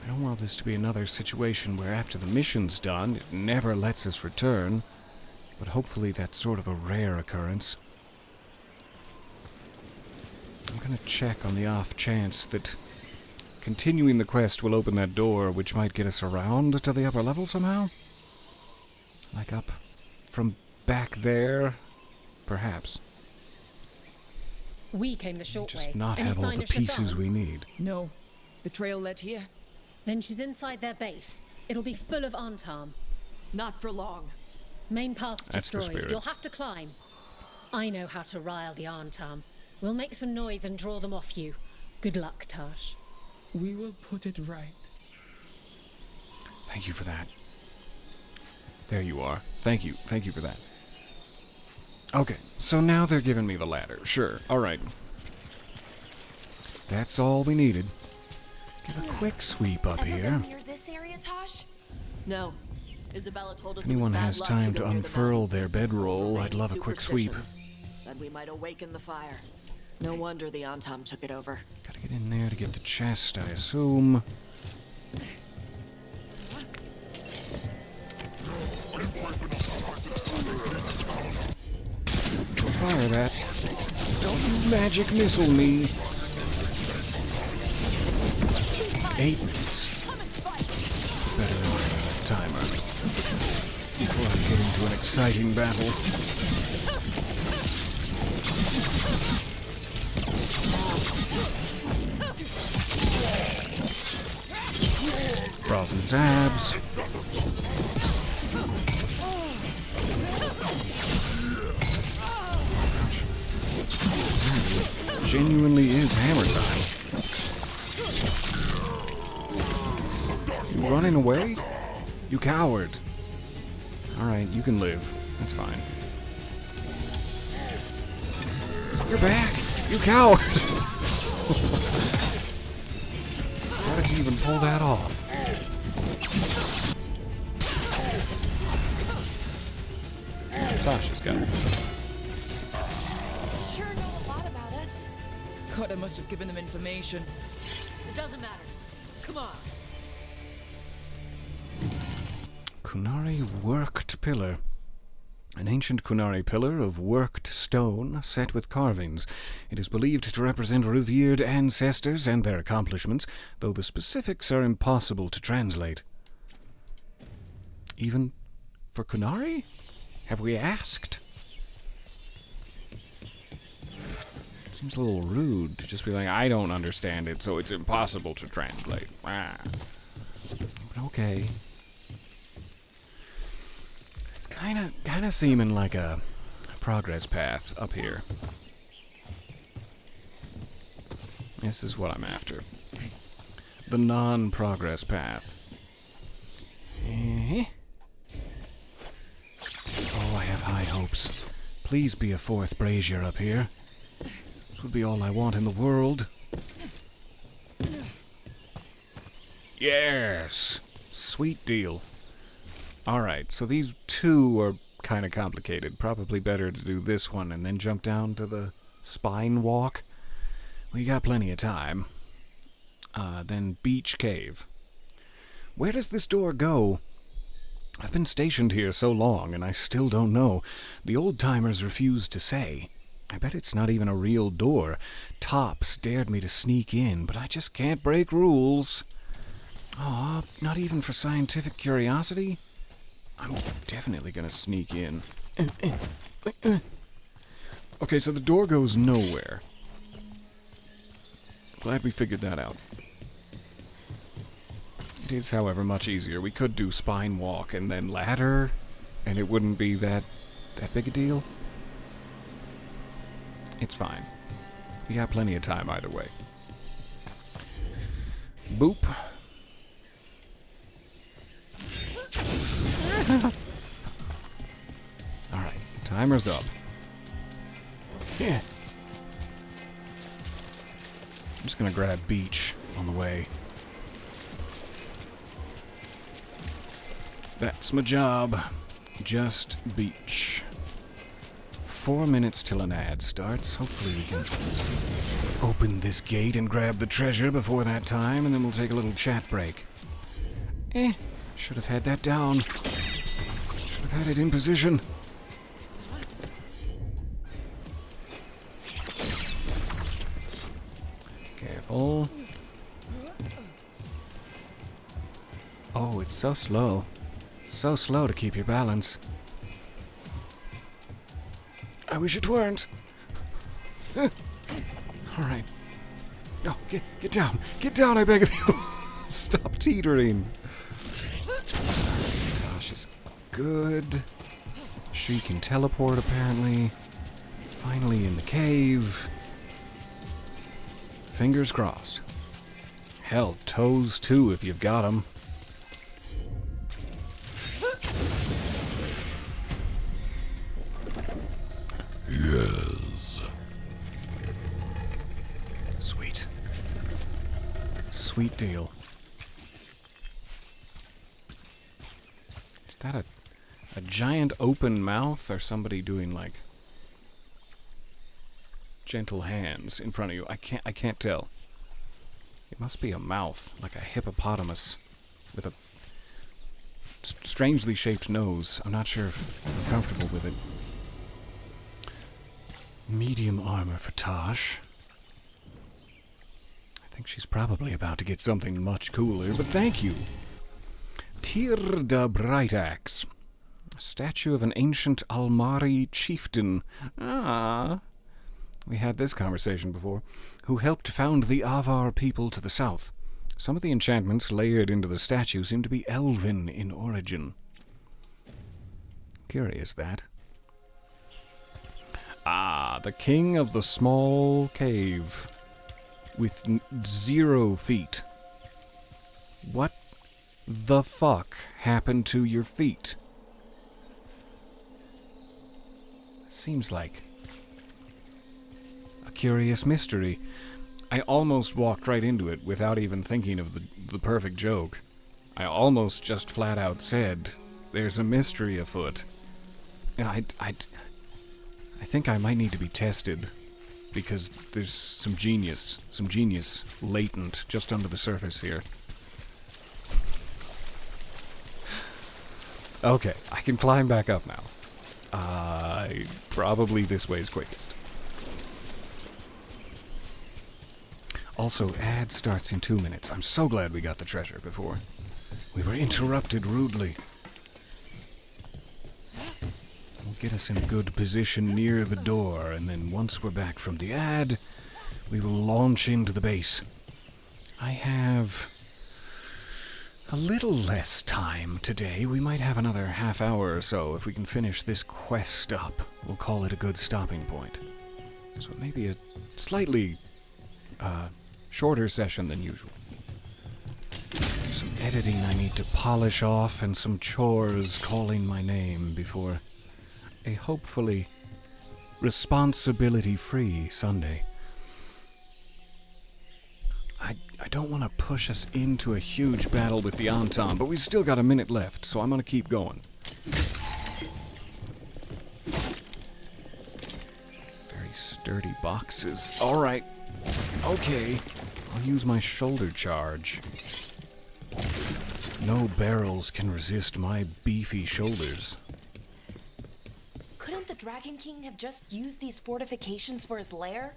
I don't want this to be another situation where after the mission's done, it never lets us return. But hopefully that's sort of a rare occurrence. I'm gonna check on the off chance that continuing the quest will open that door, which might get us around to the upper level somehow? Like up from back there? Perhaps. We came the short way. Just not Any have all sign the of pieces Shathan? we need. No, the trail led here. Then she's inside their base. It'll be full of Antam. Not for long. Main path's That's the destroyed. spirit. You'll have to climb. I know how to rile the Antam. We'll make some noise and draw them off you. Good luck, Tash. We will put it right. Thank you for that. There you are. Thank you. Thank you for that. Okay, so now they're giving me the ladder. Sure, alright. That's all we needed. Give a quick sweep up Ever here. been near this area, Tosh? No. Isabella told us If anyone it was bad has luck time to to go near the unfurl mountain. their bedroll, I'd love a quick sweep. Superstitions. Said we might awaken the fire. No wonder the Antam took it over. Gotta get in there to get the chest, I assume. Fire that. Don't you magic missile me. 8 minutes. Better than my timer. Before I get into an exciting battle. Brosnan's abs. Genuinely is hammer time. You running away? You coward. Alright, you can live. That's fine. You're back! You coward! How did you even pull that off? Tasha's got this. Sure know a lot about us. Cotta must have given them information. It doesn't matter. Come on. Kunari worked pillar. An ancient Kunari pillar of worked stone set with carvings. It is believed to represent revered ancestors and their accomplishments, though the specifics are impossible to translate. Even for Kunari? Have we asked? Seems a little rude to just be like, I don't understand it, so it's impossible to translate. Ah. But okay. It's kind of seeming like a progress path up here. This is what I'm after. The non-progress path. Oh, I have high hopes. Please be a fourth brazier up here. This would be all I want in the world. Yes! Sweet deal. Alright, so these two are kind of complicated. Probably better to do this one and then jump down to the spine walk. We got plenty of time. Then Beach Cave. Where does this door go? I've been stationed here so long, and I still don't know. The old-timers refuse to say. I bet it's not even a real door. Tops dared me to sneak in, but I just can't break rules. Aw, not even for scientific curiosity? I'm definitely gonna sneak in. Okay, so the door goes nowhere. Glad we figured that out. It is, however, much easier. We could do spine walk and then ladder, and it wouldn't be that big a deal. It's fine. We got plenty of time either way. Boop. Alright, timer's up. Yeah. I'm just gonna grab beach on the way. That's my job. Just beach. 4 minutes till an ad starts. Hopefully we can open this gate and grab the treasure before that time, and then we'll take a little chat break. Should have had that down. Should have had it in position. Careful. Oh, it's so slow. So slow to keep your balance. I wish it weren't. Alright. No, get down. Get down, I beg of you. Stop teetering. Tosh is good. She can teleport, apparently. Finally in the cave. Fingers crossed. Hell, toes too if you've got 'em. Yes. Sweet. Sweet deal. Is that a giant open mouth or somebody doing like gentle hands in front of you? I can't tell. It must be a mouth, like a hippopotamus with a strangely shaped nose. I'm not sure if I'm comfortable with it. Medium armor for Tosh. I think she's probably about to get something much cooler, but thank you. Tir da Bright Axe. A statue of an ancient Almari chieftain. We had this conversation before. Who helped found the Avar people to the south. Some of the enchantments layered into the statue seem to be elven in origin. Curious, that. The king of the small cave with 0 feet. What the fuck happened to your feet? Seems like a curious mystery. I almost walked right into it without even thinking of the perfect joke. I almost just flat out said, there's a mystery afoot. And I think I might need to be tested, because there's some genius latent just under the surface here. Okay, I can climb back up now. Probably this way's quickest. Also, ad starts in 2 minutes. I'm so glad we got the treasure before. We were interrupted rudely. We'll get us in a good position near the door, and then once we're back from the ad, we will launch into the base. I have a little less time today. We might have another half hour or so if we can finish this quest up. We'll call it a good stopping point. So maybe a slightly shorter session than usual. Some editing I need to polish off and some chores calling my name before a hopefully responsibility-free Sunday. I don't want to push us into a huge battle with the Anton, but we've still got a minute left, so I'm going to keep going. Very sturdy boxes. Alright. Okay. I'll use my shoulder charge. No barrels can resist my beefy shoulders. Couldn't the Dragon King have just used these fortifications for his lair?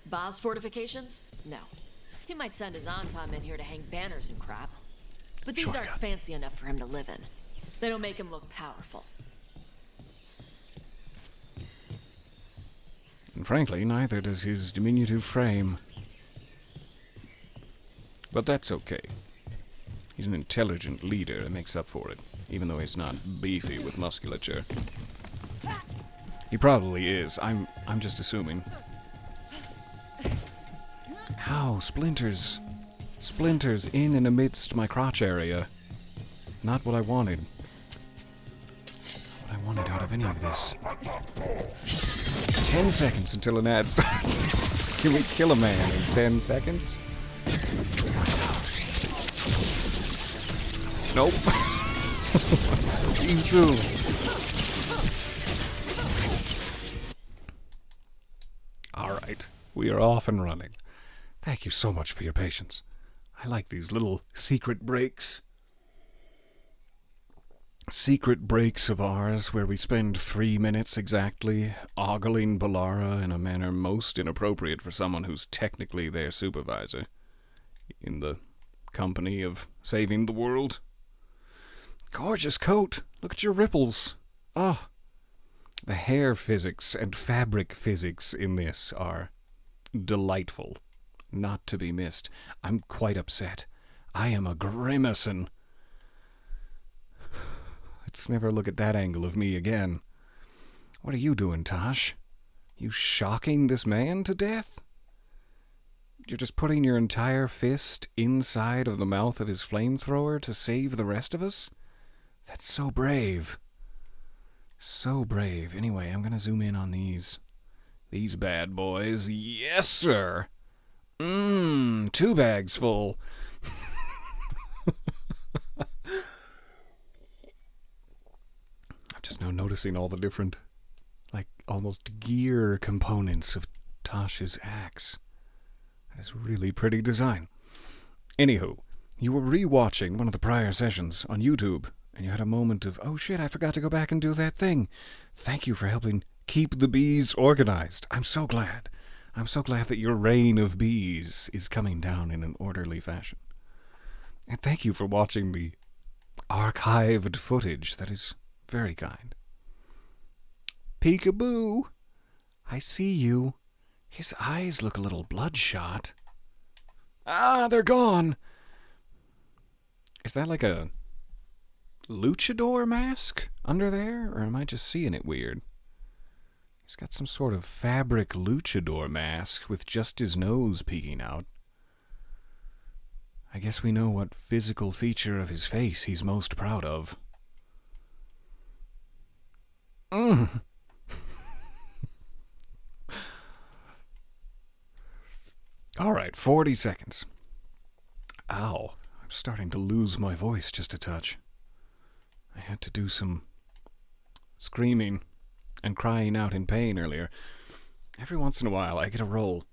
Boss fortifications? No. He might send his Anton in here to hang banners and crap. But these aren't fancy enough for him to live in. They don't make him look powerful. And frankly, neither does his diminutive frame. But that's okay. He's an intelligent leader and makes up for it, even though he's not beefy with musculature. He probably is. I'm just assuming. Ow, splinters. Splinters in and amidst my crotch area. Not what I wanted. What I wanted out of any of this. 10 seconds until an ad starts. Can we kill a man in 10 seconds? Let's find out. Nope. See you soon. Alright, we are off and running. Thank you so much for your patience. I like these little secret breaks. Secret breaks of ours where we spend 3 minutes exactly ogling Balara in a manner most inappropriate for someone who's technically their supervisor. In the company of saving the world. Gorgeous coat! Look at your ripples! Ah! The hair physics and fabric physics in this are delightful. Not to be missed. I'm quite upset. I am a grimacing. Let's never look at that angle of me again. What are you doing, Tosh? You shocking this man to death? You're just putting your entire fist inside of the mouth of his flamethrower to save the rest of us? That's so brave. So brave. Anyway, I'm gonna zoom in on these bad boys. Yes, sir! 2 bags full. I'm just now noticing all the different, like, almost gear components of Tosh's axe. That's really pretty design. Anywho, you were re-watching one of the prior sessions on YouTube, and you had a moment of, oh shit, I forgot to go back and do that thing. Thank you for helping keep the bees organized. I'm so glad. I'm so glad that your reign of bees is coming down in an orderly fashion. And thank you for watching the archived footage. That is very kind. Peekaboo! I see you. His eyes look a little bloodshot. Ah, they're gone! Is that like a luchador mask under there? Or am I just seeing it weird? He's got some sort of fabric luchador mask with just his nose peeking out. I guess we know what physical feature of his face he's most proud of. Alright, 40 seconds. Ow, I'm starting to lose my voice just a touch. I had to do some screaming and crying out in pain earlier. Every once in a while I get a roll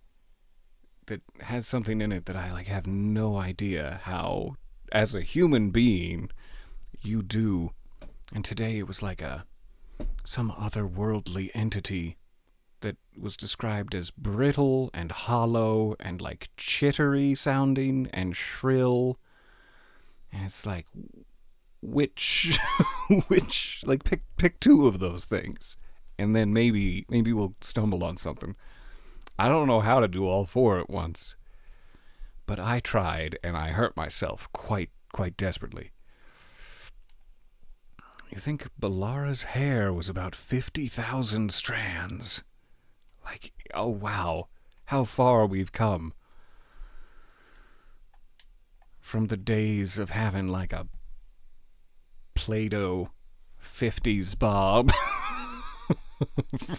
that has something in it that I have no idea how, as a human being, you do. And today it was like some otherworldly entity that was described as brittle and hollow and like chittery sounding and shrill. And it's like, which like pick 2 of those things. And then maybe we'll stumble on something. I don't know how to do all 4 at once. But I tried, and I hurt myself quite desperately. You think Balara's hair was about 50,000 strands. Like, oh wow, how far we've come. From the days of having like a Play-Doh 50s bob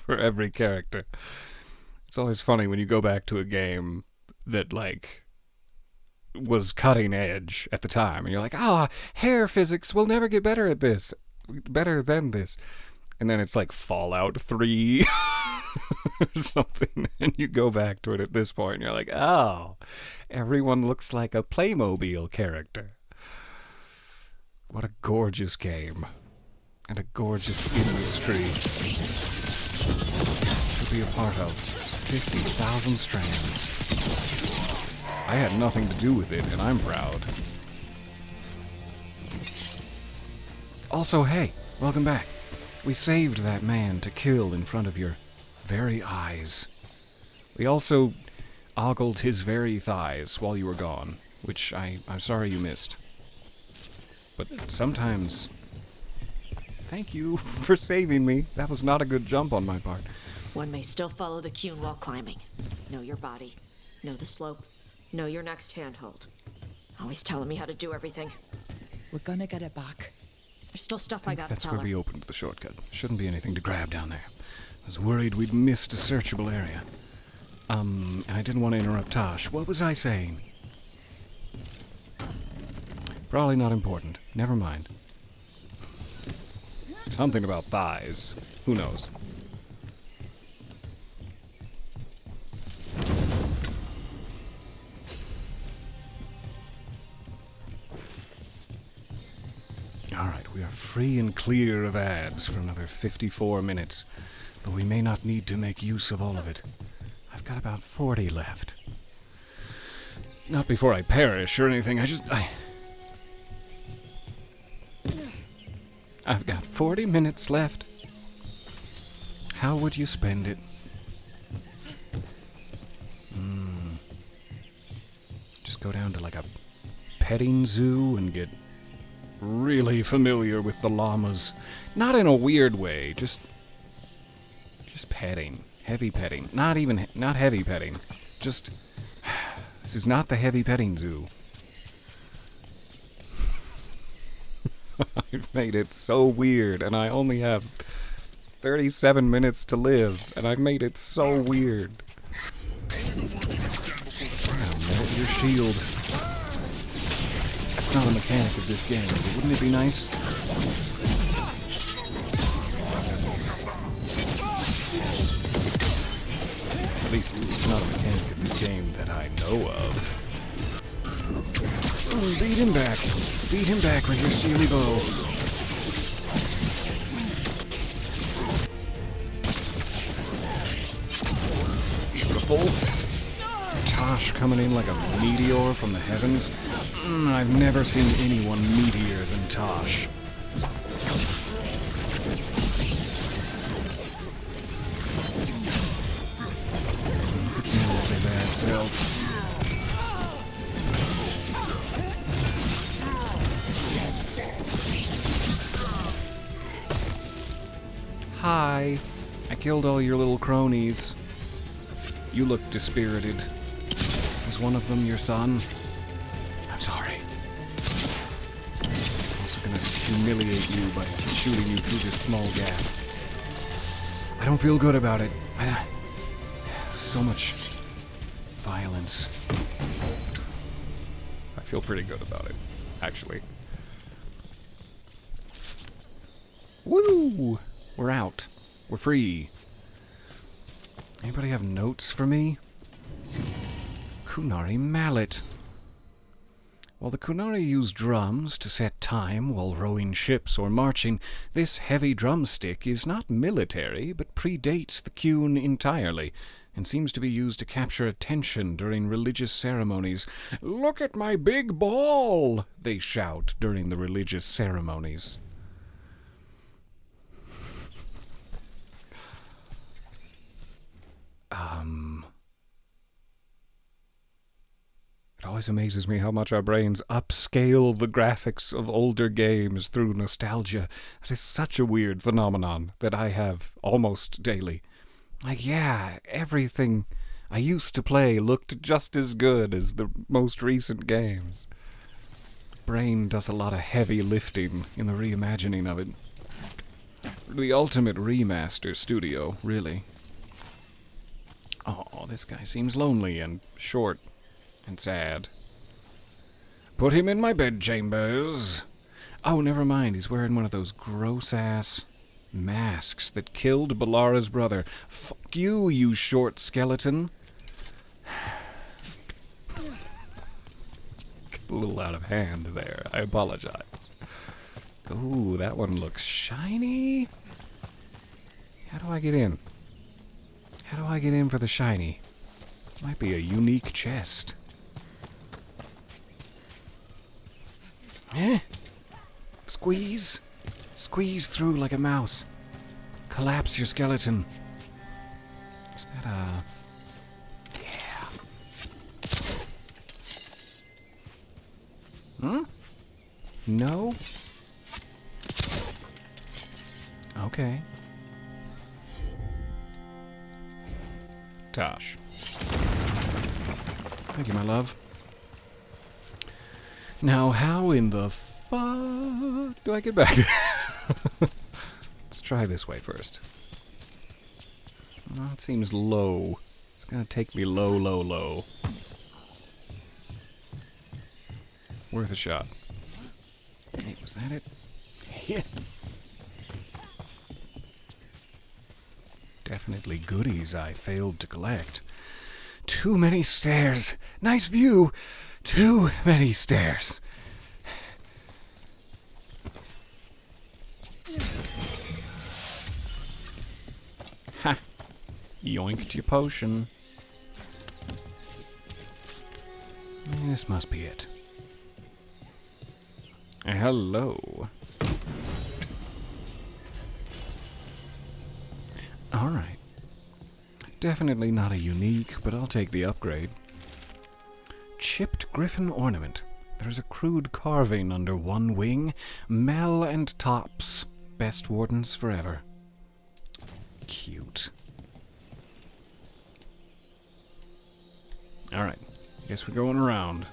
for every character. It's always funny when you go back to a game that like was cutting edge at the time and you're like, hair physics will never get better at this, better than this, and then it's like Fallout 3 or something, and you go back to it at this point and you're like, everyone looks like a Playmobil character. What a gorgeous game. And a gorgeous industry to be a part of. 50,000 strands. I had nothing to do with it, and I'm proud. Also, hey, welcome back. We saved that man to kill in front of your very eyes. We also ogled his very thighs while you were gone, which I'm sorry you missed. But sometimes... Thank you for saving me. That was not a good jump on my part. One may still follow the Cune while climbing. Know your body. Know the slope. Know your next handhold. Always telling me how to do everything. We're gonna get it back. There's still stuff I I think gotta that's tell where her. we opened the shortcut. Shouldn't be anything to grab down there. I was worried we'd missed a searchable area. And I didn't want to interrupt Tosh. What was I saying? Probably not important. Never mind. Something about thighs. Who knows? Alright, we are free and clear of ads for another 54 minutes, though we may not need to make use of all of it. I've got about 40 left. Not before I perish or anything, I've got 40 minutes left. How would you spend it? Just go down to like a petting zoo and get really familiar with the llamas. Not in a weird way, just petting. Heavy petting. Not heavy petting. Just, this is not the heavy petting zoo. I've made it so weird, and I only have 37 minutes to live, and I've made it so weird. Melt your shield. That's not a mechanic of this game, but wouldn't it be nice? At least it's not a mechanic of this game that I know of. Oh, beat him back. Beat him back with your steely bow. Beautiful. Tosh coming in like a meteor from the heavens. I've never seen anyone meatier than Tosh. Look at me, lovely bad self. Hi. I killed all your little cronies. You look dispirited. Was one of them your son? I'm sorry. I'm also gonna humiliate you by shooting you through this small gap. I don't feel good about it. So much violence. I feel pretty good about it, actually. Woo! We're out. We're free. Anybody have notes for me? Kunari mallet. While the Kunari use drums to set time while rowing ships or marching, this heavy drumstick is not military, but predates the Cune entirely, and seems to be used to capture attention during religious ceremonies. "Look at my big ball!" they shout during the religious ceremonies. It always amazes me how much our brains upscale the graphics of older games through nostalgia. That is such a weird phenomenon that I have almost daily. Like, yeah, everything I used to play looked just as good as the most recent games. Brain does a lot of heavy lifting in the reimagining of it. The ultimate remaster studio, really. Oh, this guy seems lonely and short and sad. Put him in my bedchambers. Oh, never mind. He's wearing one of those gross-ass masks that killed Balara's brother. Fuck you, you short skeleton. Got a little out of hand there. I apologize. Ooh, that one looks shiny. How do I get in? How do I get in for the shiny? Might be a unique chest. Eh? Squeeze. Squeeze through like a mouse. Collapse your skeleton. Is that a... Yeah. Hmm? No? Okay. Tosh. Thank you, my love. Now, how in the fuck do I get back? Let's try this way first. Well, it seems low. It's gonna take me low, low, low. Worth a shot. Hey, was that it? Yeah. Definitely goodies I failed to collect. Too many stairs. Nice view. Too many stairs. Ha! Yoinked your potion. This must be it. Hello. Alright. Definitely not a unique, but I'll take the upgrade. Chipped griffin ornament. There's a crude carving under one wing. Mel and Tops. Best wardens forever. Cute. Alright. Guess we're going around.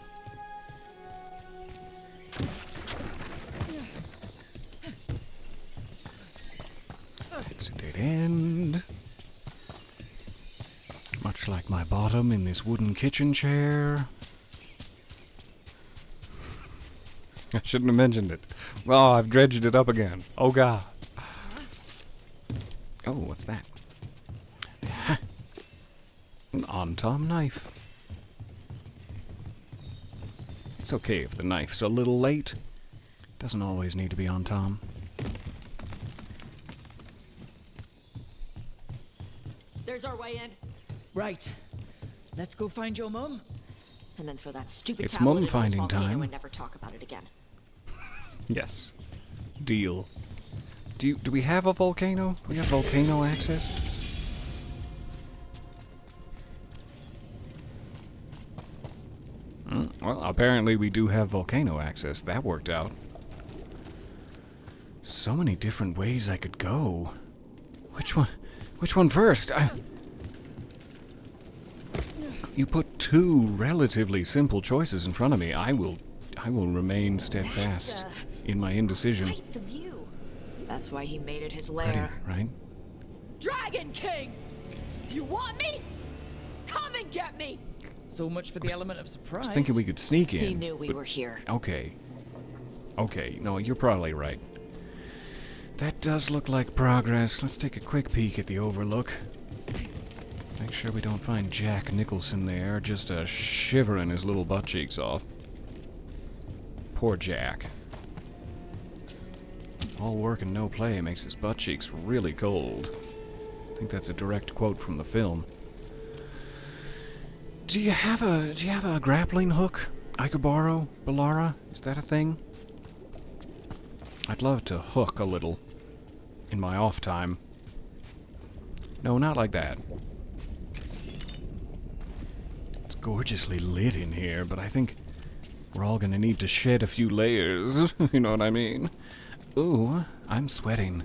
It's a dead end. Much like my bottom in this wooden kitchen chair. I shouldn't have mentioned it. Oh, I've dredged it up again. Oh, God. Oh, what's that? An on-tom knife. It's okay if the knife's a little late. Doesn't always need to be on Tom. There's our way in. Right. Let's go find your mum. And then for that stupid It's tablet mum in this finding volcano time. and never talk about it again. Yes. Deal. Do we have a volcano? We have volcano access? Well, apparently we do have volcano access. That worked out. So many different ways I could go. Which one first? You put two relatively simple choices in front of me. I will remain steadfast in my indecision. Quite the view. That's why he made it his Pretty, lair. right? Dragon King! You want me? Come and get me! So much for the element of surprise. I was thinking we could sneak in. He knew we were here. Okay. Okay, no, you're probably right. That does look like progress. Let's take a quick peek at the overlook. Make sure we don't find Jack Nicholson there, just shivering his little butt cheeks off. Poor Jack. All work and no play makes his butt cheeks really cold. I think that's a direct quote from the film. Do you have a grappling hook I could borrow, Balara? Is that a thing? I'd love to hook a little in my off time. No, not like that. It's gorgeously lit in here, but I think we're all gonna need to shed a few layers. You know what I mean? Ooh, I'm sweating.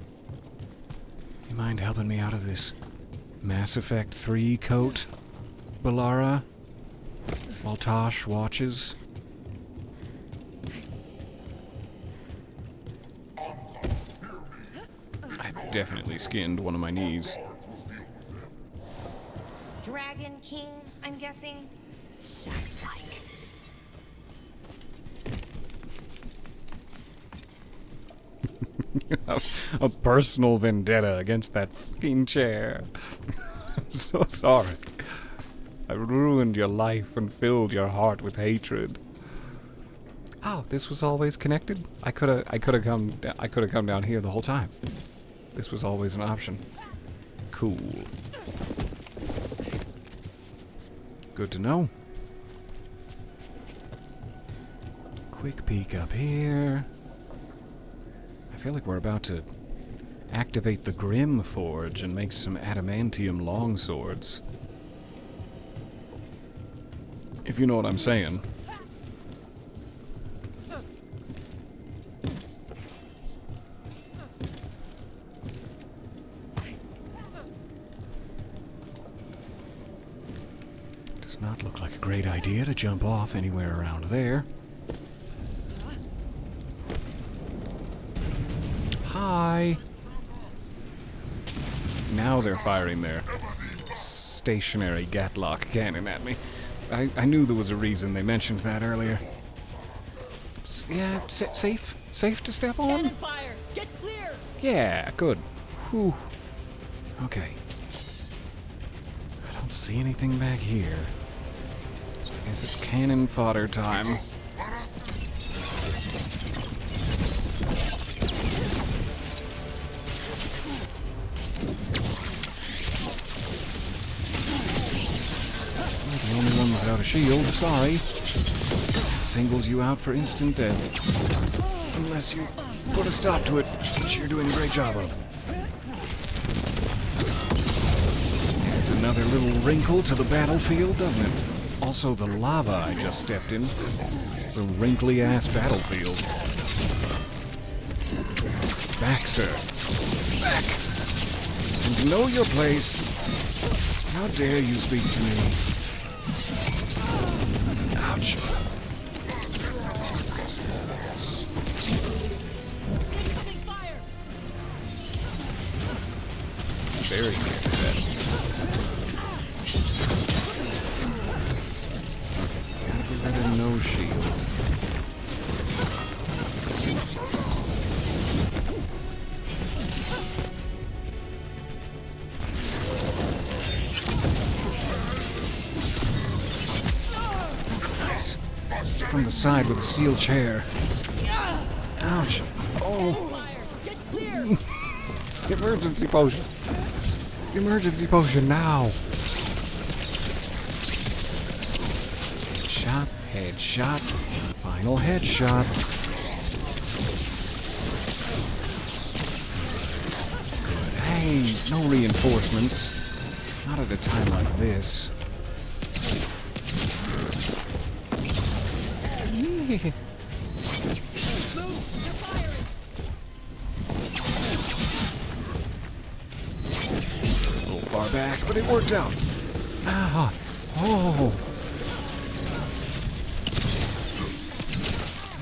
You mind helping me out of this Mass Effect 3 coat, Balara? While Tosh watches? I definitely skinned one of my knees. Dragon King, I'm guessing? Sounds like. A personal vendetta against that fucking chair. I'm so sorry. I ruined your life and filled your heart with hatred. Oh, this was always connected? I could have come down here the whole time. This was always an option. Cool. Good to know. Quick peek up here. I feel like we're about to activate the Grim Forge and make some adamantium longswords. If you know what I'm saying. not look like a great idea to jump off anywhere around there. Hi! Now they're firing their stationary Gatlock cannon at me. I knew there was a reason they mentioned that earlier. Yeah, safe? Safe to step on? Cannon fire! Get clear! Yeah, good. Whew. Okay. I don't see anything back here. So I guess it's cannon fodder time. You're the only one without a shield, sorry. It singles you out for instant death. Unless you put a stop to it, which you're doing a great job of. It's another little wrinkle to the battlefield, doesn't it? Also, the lava I just stepped in. It's a wrinkly-ass battlefield. Back, sir. Back! And know your place. How dare you speak to me? Ouch. Very clear to that. Gotta get rid of no shield. Nice. From the side with a steel chair. Ouch. Oh. Emergency potion. Emergency potion now. Shot, headshot, final headshot. Good. Hey, no reinforcements. Not at a time like this. Yeah. Far back, but it worked out. Ah, oh.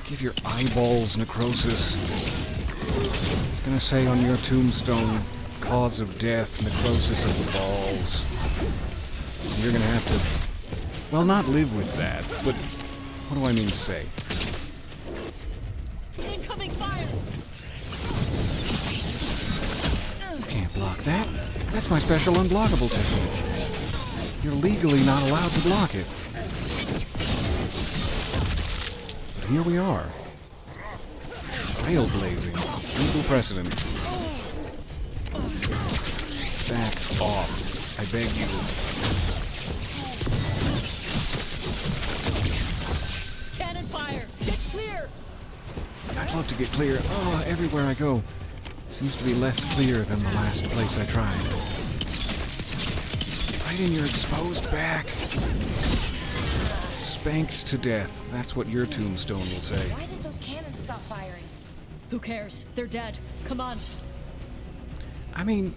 Give your eyeballs necrosis. It's gonna say on your tombstone, cause of death, necrosis of the balls. You're gonna have to, well, not live with that, but what do I mean to say? Incoming fire! Can't block that. That's my special unblockable technique. You're legally not allowed to block it. But here we are. Trailblazing. Legal precedent. Back off. I beg you. Cannon fire! Get clear! I'd love to get clear. Oh, everywhere I go. Seems to be less clear than the last place I tried. Right in your exposed back. Spanked to death. That's what your tombstone will say. Why did those cannons stop firing? Who cares? They're dead. Come on. I mean,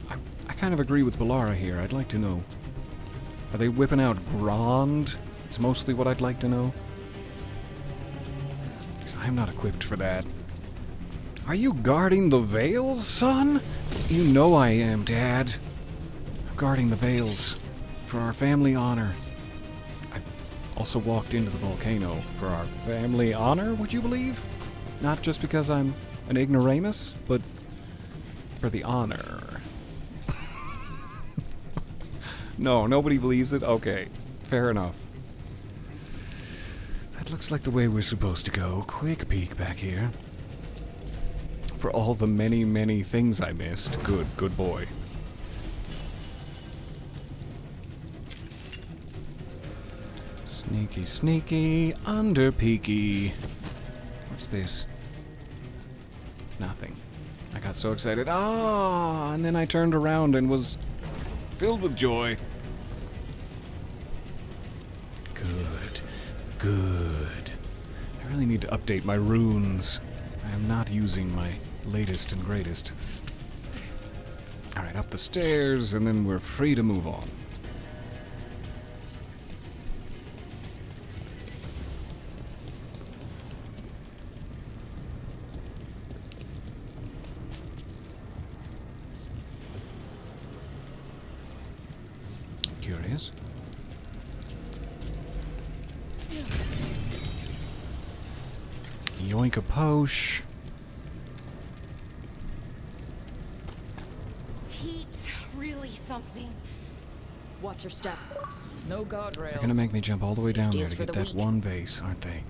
I kind of agree with Bellara here. I'd like to know. Are they whipping out Grand? It's mostly what I'd like to know. 'Cause I'm not equipped for that. Are you guarding the Veils, son? You know I am, Dad. I'm guarding the Veils for our family honor. I also walked into the volcano for our family honor, would you believe? Not just because I'm an ignoramus, but for the honor. No, nobody believes it? Okay, fair enough. That looks like the way we're supposed to go. Quick peek back here. For all the many, many things I missed. Good boy. Sneaky, sneaky, under peaky. What's this? Nothing. I got so excited. Ah! And then I turned around and was filled with joy. Good. Good. I really need to update my runes. I am not using my latest and greatest. Alright, up the stairs, and then we're free to move on. guess. Yoink a posh. Heat's really something. Watch your step. No guardrails. They're gonna make me jump all the way down there Safety to is get for the that weak. one vase, aren't they?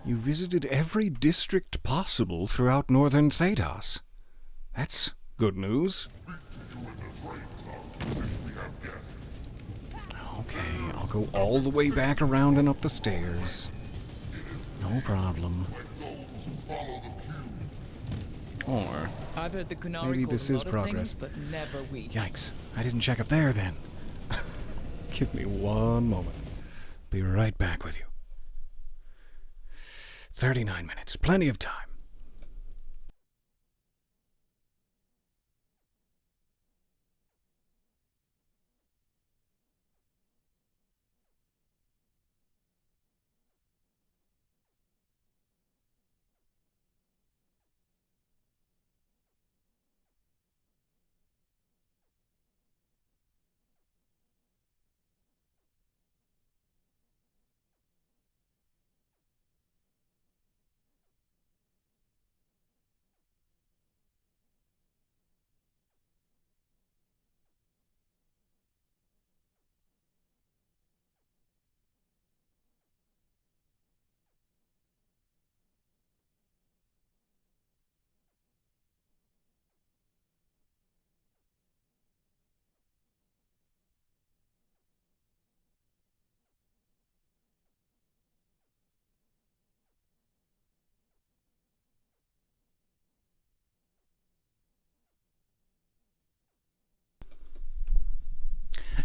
You visited every district possible throughout northern Thedas. That's good news. Okay, I'll go all the way back around and up the stairs. No problem. Or I've heard the Kunari maybe called this a is lot of progress. things, but never weak. Yikes, I didn't check up there then. Give me one moment. Be right back with you. 39 minutes, plenty of time.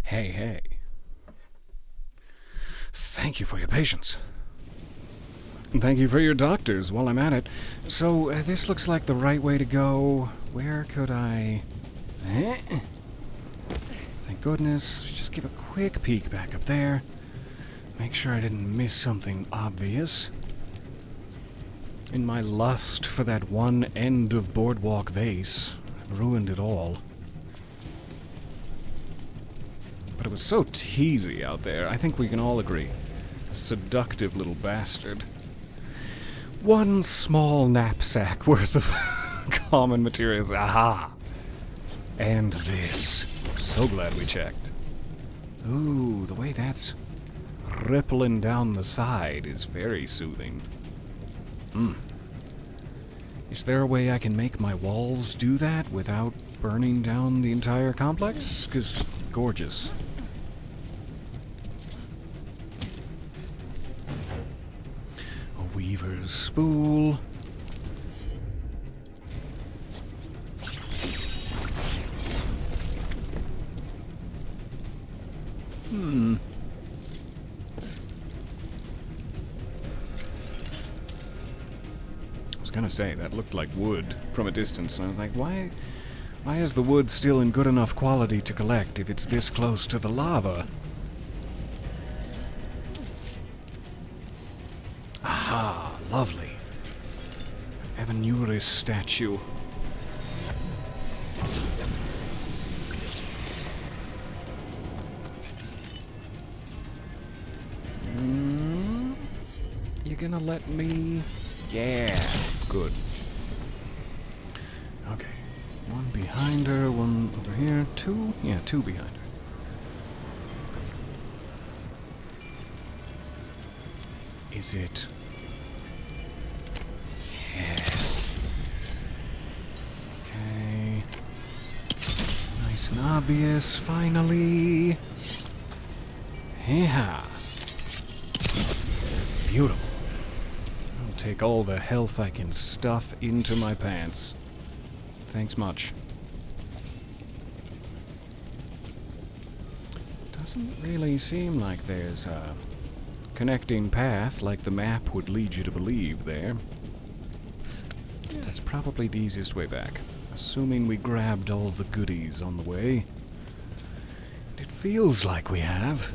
Hey, hey. Thank you for your patience. And thank you for your doctors while I'm at it. So, this looks like the right way to go. Where could I... Thank goodness. Just give a quick peek back up there. Make sure I didn't miss something obvious. In my lust for that one end of boardwalk vase, I've ruined it all. But it was so teasy out there, I think we can all agree. A seductive little bastard. One small knapsack worth of common materials. Aha! And this. So glad we checked. Ooh, the way that's rippling down the side is very soothing. Is there a way I can make my walls do that without burning down the entire complex? 'Cause gorgeous. A weaver's spool. I was gonna say, that looked like wood from a distance, and I was like, why is the wood still in good enough quality to collect if it's this close to the lava? Aha, lovely. Evanuris statue. You gonna let me? Yeah, good. Okay, one behind her, one over here, two? Yeah, two behind her. Is it? Yes. Okay. Nice and obvious, finally. Yeah. Beautiful. I'll take all the health I can stuff into my pants. Thanks much. Doesn't really seem like there's a connecting path like the map would lead you to believe there. That's probably the easiest way back, assuming we grabbed all the goodies on the way. It feels like we have.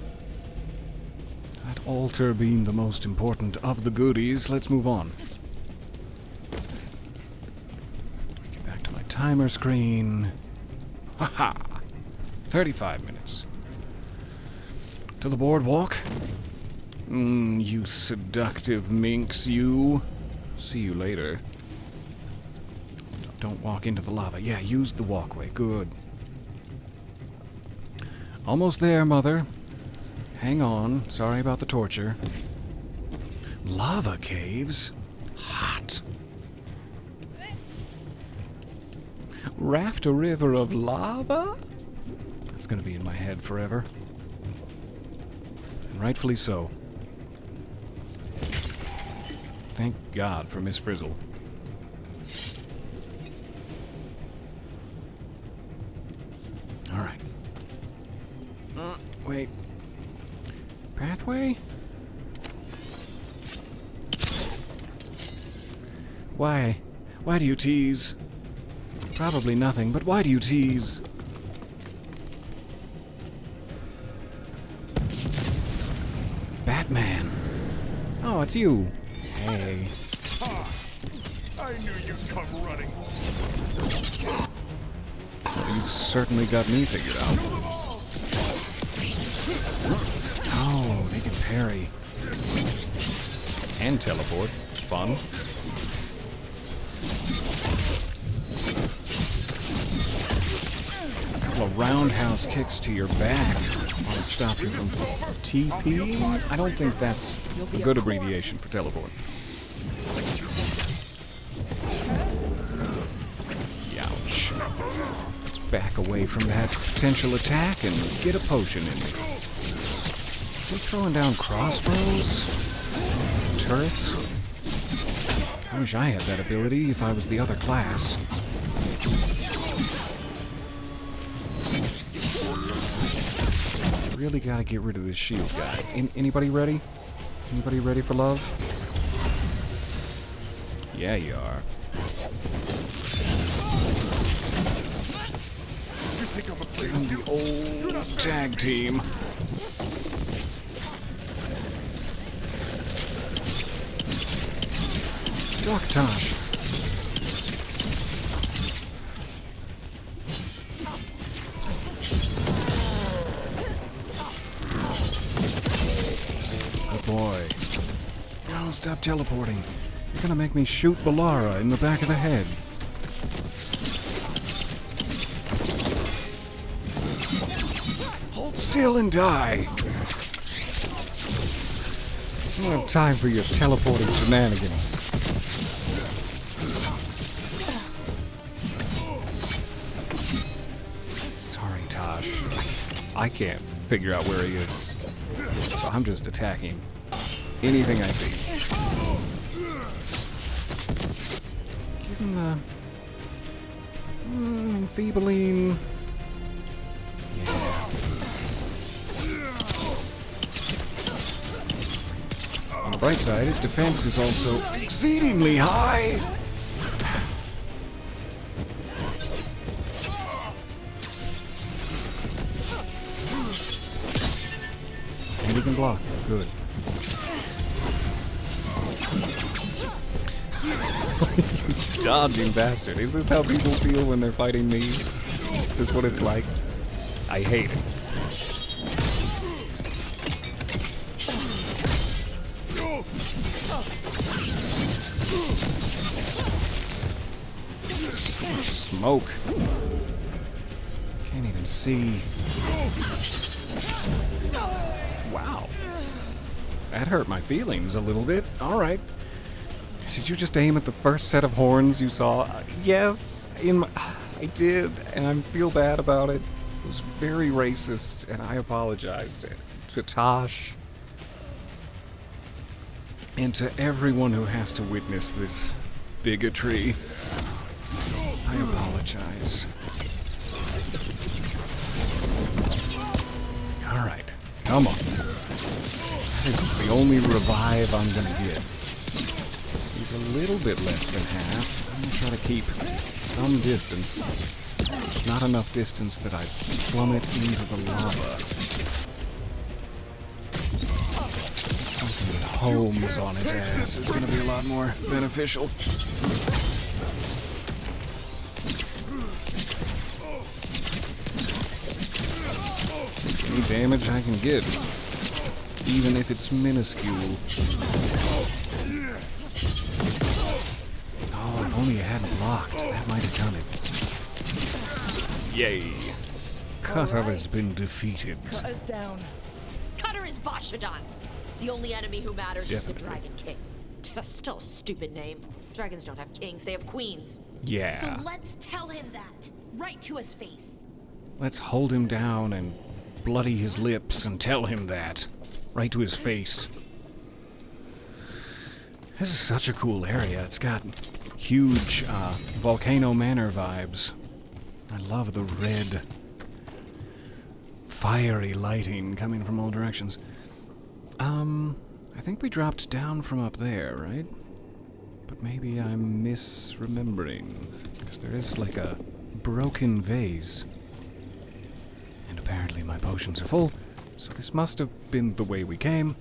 That altar being the most important of the goodies, let's move on. Get back to my timer screen. Haha! 35 minutes. To the boardwalk. You seductive minx, you. See you later. Don't walk into the lava. Yeah, use the walkway. Good. Almost there, Mother. Hang on. Sorry about the torture. Lava caves? Hot. Raft a river of lava? That's gonna be in my head forever. And rightfully so. Thank God for Miss Frizzle. Alright. Wait. Pathway? Why? Why do you tease? Probably nothing, but why do you tease? Batman. Oh, it's you. Hey. I knew you'd come running. You've certainly got me figured out. Oh, they can parry. And teleport. Fun. A couple of roundhouse kicks to your back want to stop you from TPing? I don't think that's a good abbreviation for teleport. Youch. Let's back away from that potential attack and get a potion in me. Is he throwing down crossbows? Turrets? I wish I had that ability if I was the other class. Really gotta get rid of this shield guy. Anybody ready? Anybody ready for love? Yeah, you are. Give him the old tag team. Doctosh. Good boy. No, stop teleporting. You're gonna make me shoot Valara in the back of the head. Hold still and die. I don't have time for your teleporting shenanigans. Sorry, Tosh. I can't figure out where he is. So I'm just attacking anything I see. Give him the enfeebling. Yeah. On the bright side, his defense is also exceedingly high. And he can block. Good. Dodging bastard. Is this how people feel when they're fighting me? Is this what it's like? I hate it. Smoke. Can't even see. Wow. That hurt my feelings a little bit. Alright. Did you just aim at the first set of horns you saw? Yes. I did, and I feel bad about it. It was very racist, and I apologized to Tosh. And to everyone who has to witness this bigotry. I apologize. Alright, come on. That is the only revive I'm gonna get. He's a little bit less than half. I'm gonna try to keep some distance. Not enough distance that I plummet into the lava. Something with Holmes on his ass is gonna be a lot more beneficial. Any damage I can get. even if it's minuscule. Oh, if only you hadn't blocked, that might have done it. Yay. Cutter has been defeated. Cut us down. Cutter is Vashadon. The only enemy who matters is the Definitely. Dragon King. Still a stupid name. Dragons don't have kings, they have queens. Yeah. So let's tell him that. Right to his face. Let's hold him down and bloody his lips and tell him that. Right to his face. This is such a cool area. It's got huge Volcano Manor vibes. I love the red, fiery lighting coming from all directions. I think we dropped down from up there, right? But maybe I'm misremembering. Because there is like a broken vase. And apparently my potions are full, so this must have been the way we came.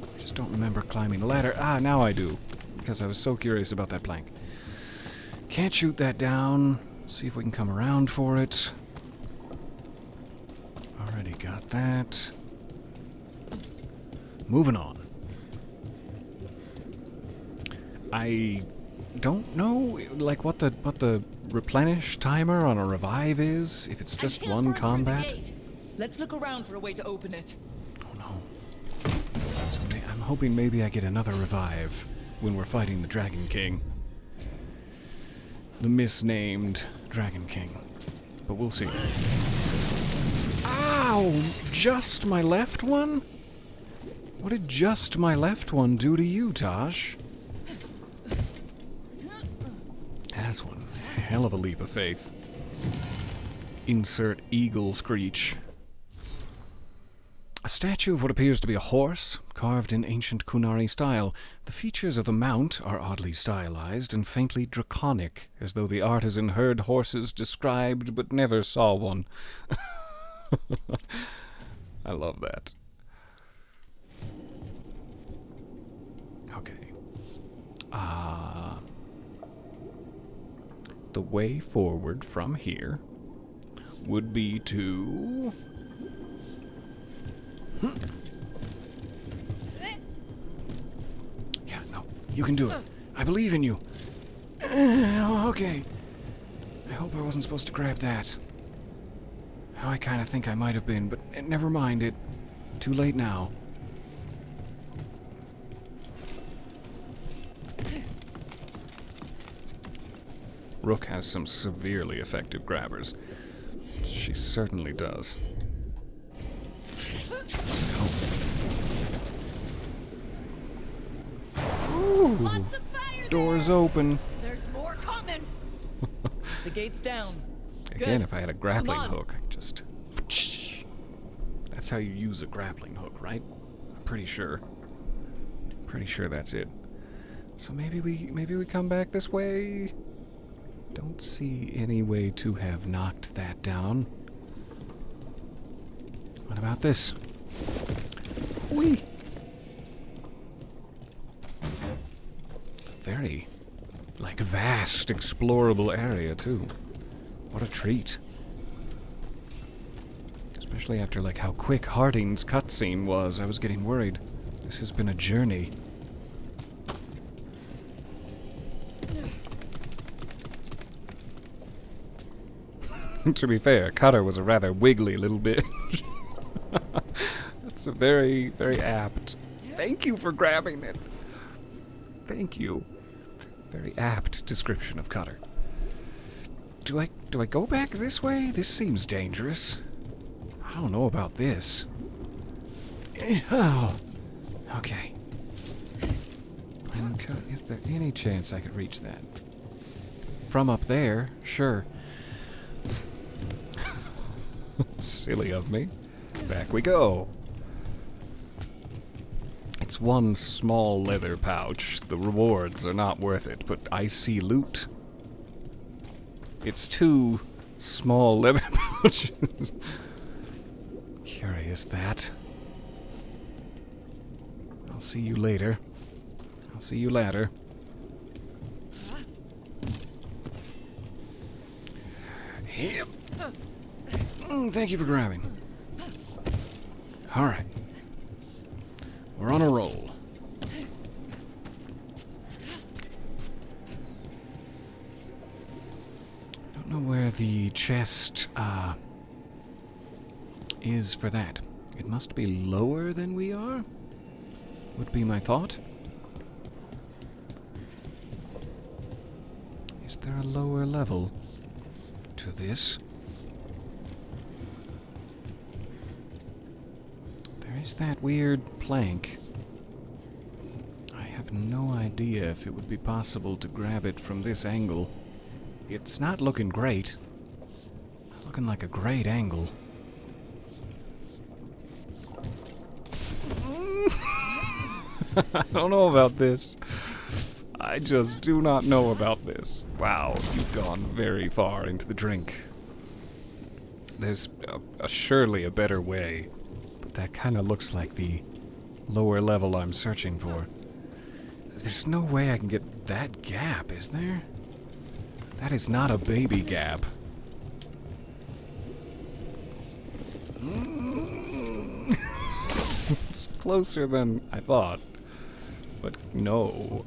I just don't remember climbing a ladder. Ah, now I do. Because I was so curious about that plank. Can't shoot that down. See if we can come around for it. Already got that. Moving on. I don't know, like, what the replenish timer on a revive is, if it's just one combat. Let's look around for a way to open it. Oh no. So I'm hoping maybe I get another revive when we're fighting the Dragon King. The misnamed Dragon King. But we'll see. Ow! Just my left one? What did just my left one do to you, Tosh? That's one hell of a leap of faith. Insert eagle screech. A statue of what appears to be a horse, carved in ancient Kunari style. The features of the mount are oddly stylized and faintly draconic, as though the artisan heard horses described but never saw one. I love that. Okay. The way forward from here would be to... Yeah, no, you can do it. I believe in you. Okay. I hope I wasn't supposed to grab that. Oh, I kind of think I might have been, but never mind it. Too late now. Rook has some severely effective grabbers. She certainly does. Let's go. Ooh, Lots of fire doors there. open. There's more coming. The gate's down. Again, Good. if I had a grappling Come on. hook, I'd just... That's how you use a grappling hook, right? I'm pretty sure. Pretty sure that's it. So maybe we come back this way? Don't see any way to have knocked that down. What about this? Whee! Very, like, vast, explorable area, too. What a treat. Especially after, like, how quick Harding's cutscene was. I was getting worried. This has been a journey. To be fair, Cutter was a rather wiggly little bitch. That's a very, very apt. Thank you for grabbing it. Thank you. Very apt description of Cutter. Do I go back this way? This seems dangerous. I don't know about this. Oh. Okay. Is there any chance I could reach that? From up there, sure. Silly of me. Back we go. It's one small leather pouch. The rewards are not worth it, but I see loot. It's two small leather pouches. Curious that. I'll see you later. I'll see you later. Yep. Thank you for grabbing. Alright. We're on a roll. Don't know where the chest, is for that. It must be lower than we are? Would be my thought. Is there a lower level to this? There is that weird plank. I have no idea if it would be possible to grab it from this angle. It's not looking great. Not looking like a great angle. I don't know about this. I just do not know about this. Wow, you've gone very far into the drink. There's surely a better way, but that kind of looks like the lower level I'm searching for. There's no way I can get that gap, is there? That is not a baby gap. It's closer than I thought. But no.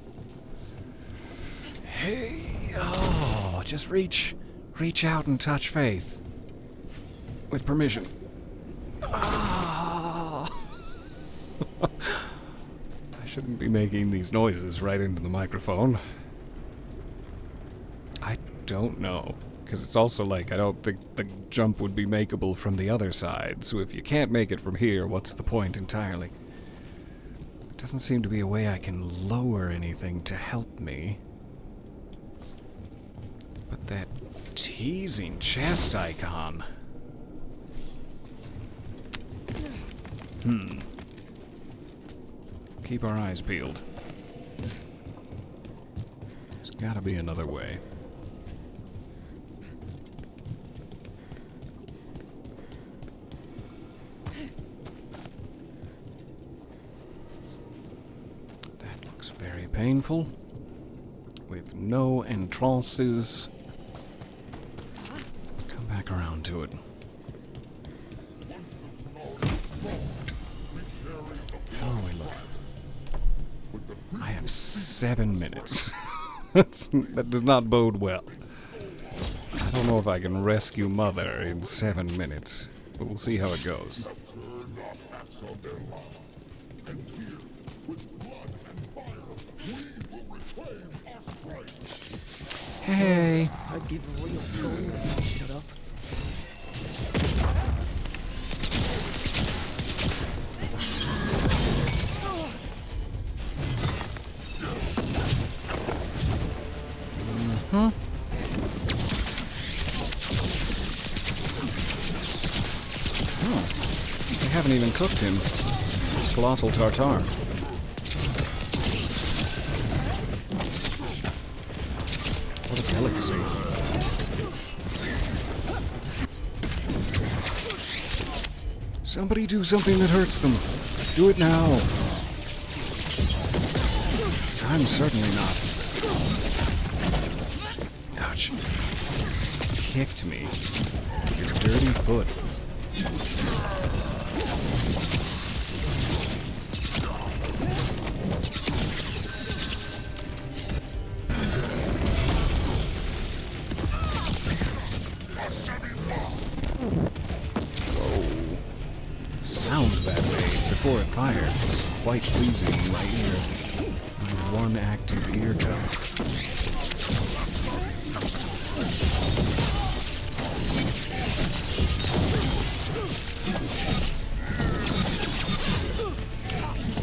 Hey, oh, just reach out and touch Faith. With permission. Ah. I shouldn't be making these noises right into the microphone. I don't know. Because it's also like, I don't think the jump would be makeable from the other side. So if you can't make it from here, what's the point entirely? Doesn't seem to be a way I can lower anything to help me. But that teasing chest icon. Keep our eyes peeled. There's gotta be another way. Very painful, with no entrances. Come back around to it. How are we looking? I have 7 minutes. That does not bode well. I don't know if I can rescue Mother in 7 minutes, but we'll see how it goes. Hey. I'd give a real gold if you shut up. Oh, they haven't even cooked him. Colossal tartare. What a delicacy. Somebody do something that hurts them. Do it now. 'Cause I'm certainly not. Ouch. Kicked me. Your dirty foot. Sounds that way before it fired was quite pleasing in my ear. My one active ear cup.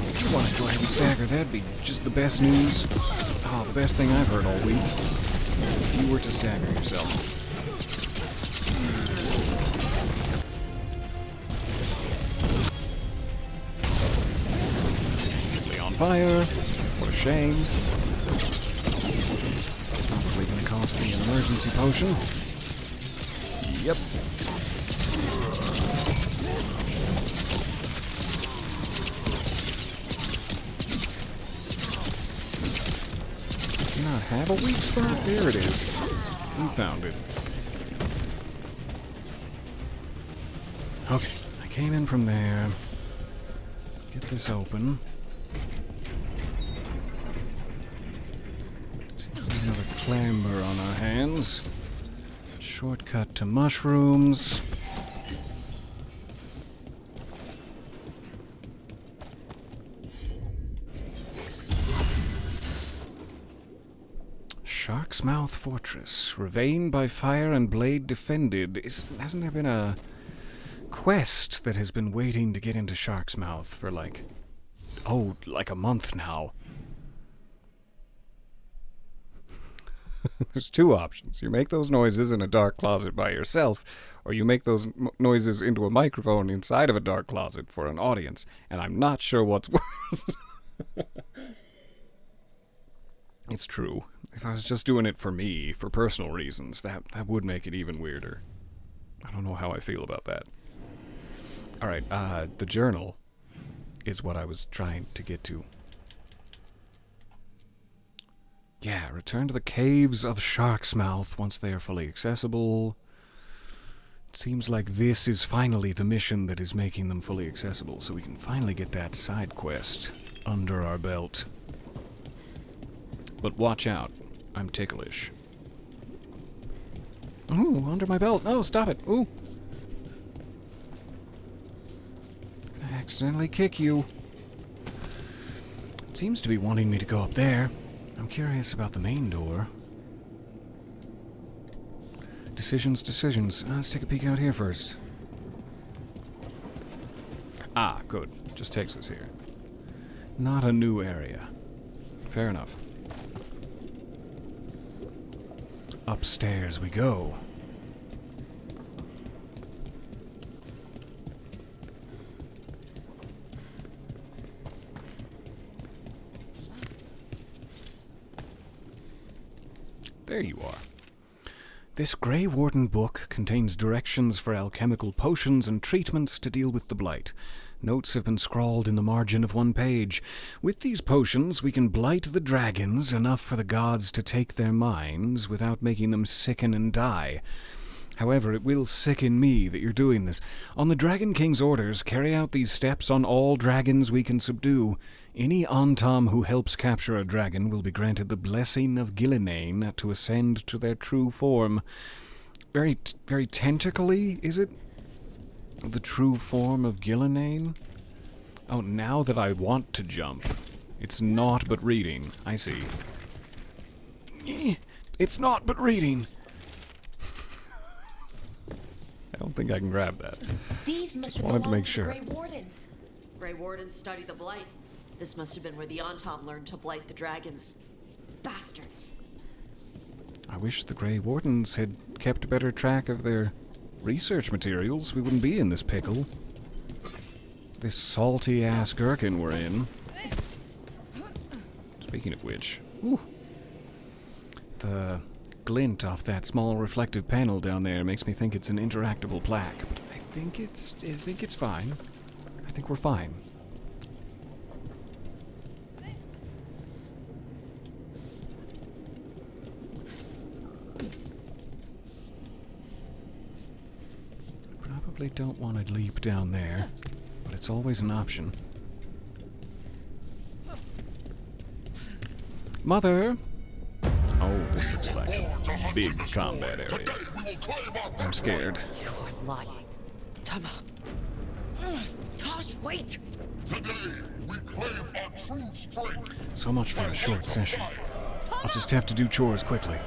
If you want to go ahead and stagger, that'd be just the best news. Oh, the best thing I've heard all week. If you were to stagger yourself. Fire. What a shame. Probably gonna cost me an emergency potion. Yep. Do you not have a weak spot? There it is. You found it. Okay, I came in from there. Get this open. clamber on our hands. Shortcut to mushrooms. Shark's Mouth Fortress. Ravine by fire and blade defended. Hasn't there been a quest that has been waiting to get into Shark's Mouth for like a month now? There's two options. You make those noises in a dark closet by yourself, or you make those noises into a microphone inside of a dark closet for an audience, and I'm not sure what's worse. It's true. If I was just doing it for me, for personal reasons, that would make it even weirder. I don't know how I feel about that. Alright, the journal is what I was trying to get to. Yeah, return to the caves of Shark's Mouth once they are fully accessible. It seems like this is finally the mission that is making them fully accessible, so we can finally get that side quest under our belt. But watch out. I'm ticklish. Ooh, under my belt. No, stop it. Ooh. I accidentally kick you. It seems to be wanting me to go up there. I'm curious about the main door. Decisions. Let's take a peek out here first. Ah, good. Just takes us here. Not a new area. Fair enough. Upstairs we go. There you are. This Grey Warden book contains directions for alchemical potions and treatments to deal with the blight. Notes have been scrawled in the margin of one page. With these potions, we can blight the dragons enough for the gods to take their minds without making them sicken and die. However, it will sicken me that you're doing this. On the Dragon King's orders, carry out these steps on all dragons we can subdue. Any Antam who helps capture a dragon will be granted the blessing of Gillinane to ascend to their true form. Very tentacly, is it? The true form of Gillinane? Oh, now that I want to jump. It's not but reading. I see. It's not but reading. I don't think I can grab that. These must Just have wanted to make belonged sure. Grey Wardens. Grey Wardens study the blight. This must have been where the Antam learned to blight the dragons. Bastards. I wish the Grey Wardens had kept better track of their research materials. We wouldn't be in this pickle. This salty-ass gherkin we're in. Speaking of which, ooh, the glint off that small reflective panel down there makes me think it's an interactable plaque, but I think it's fine. I think we're fine. Probably don't want to leap down there, but it's always an option. Mother! Oh, this looks like a big combat area. I'm scared. You are lying. Tama. Tosh, wait! Today, we claim our true strength. So much for a short session. I'll just have to do chores quickly.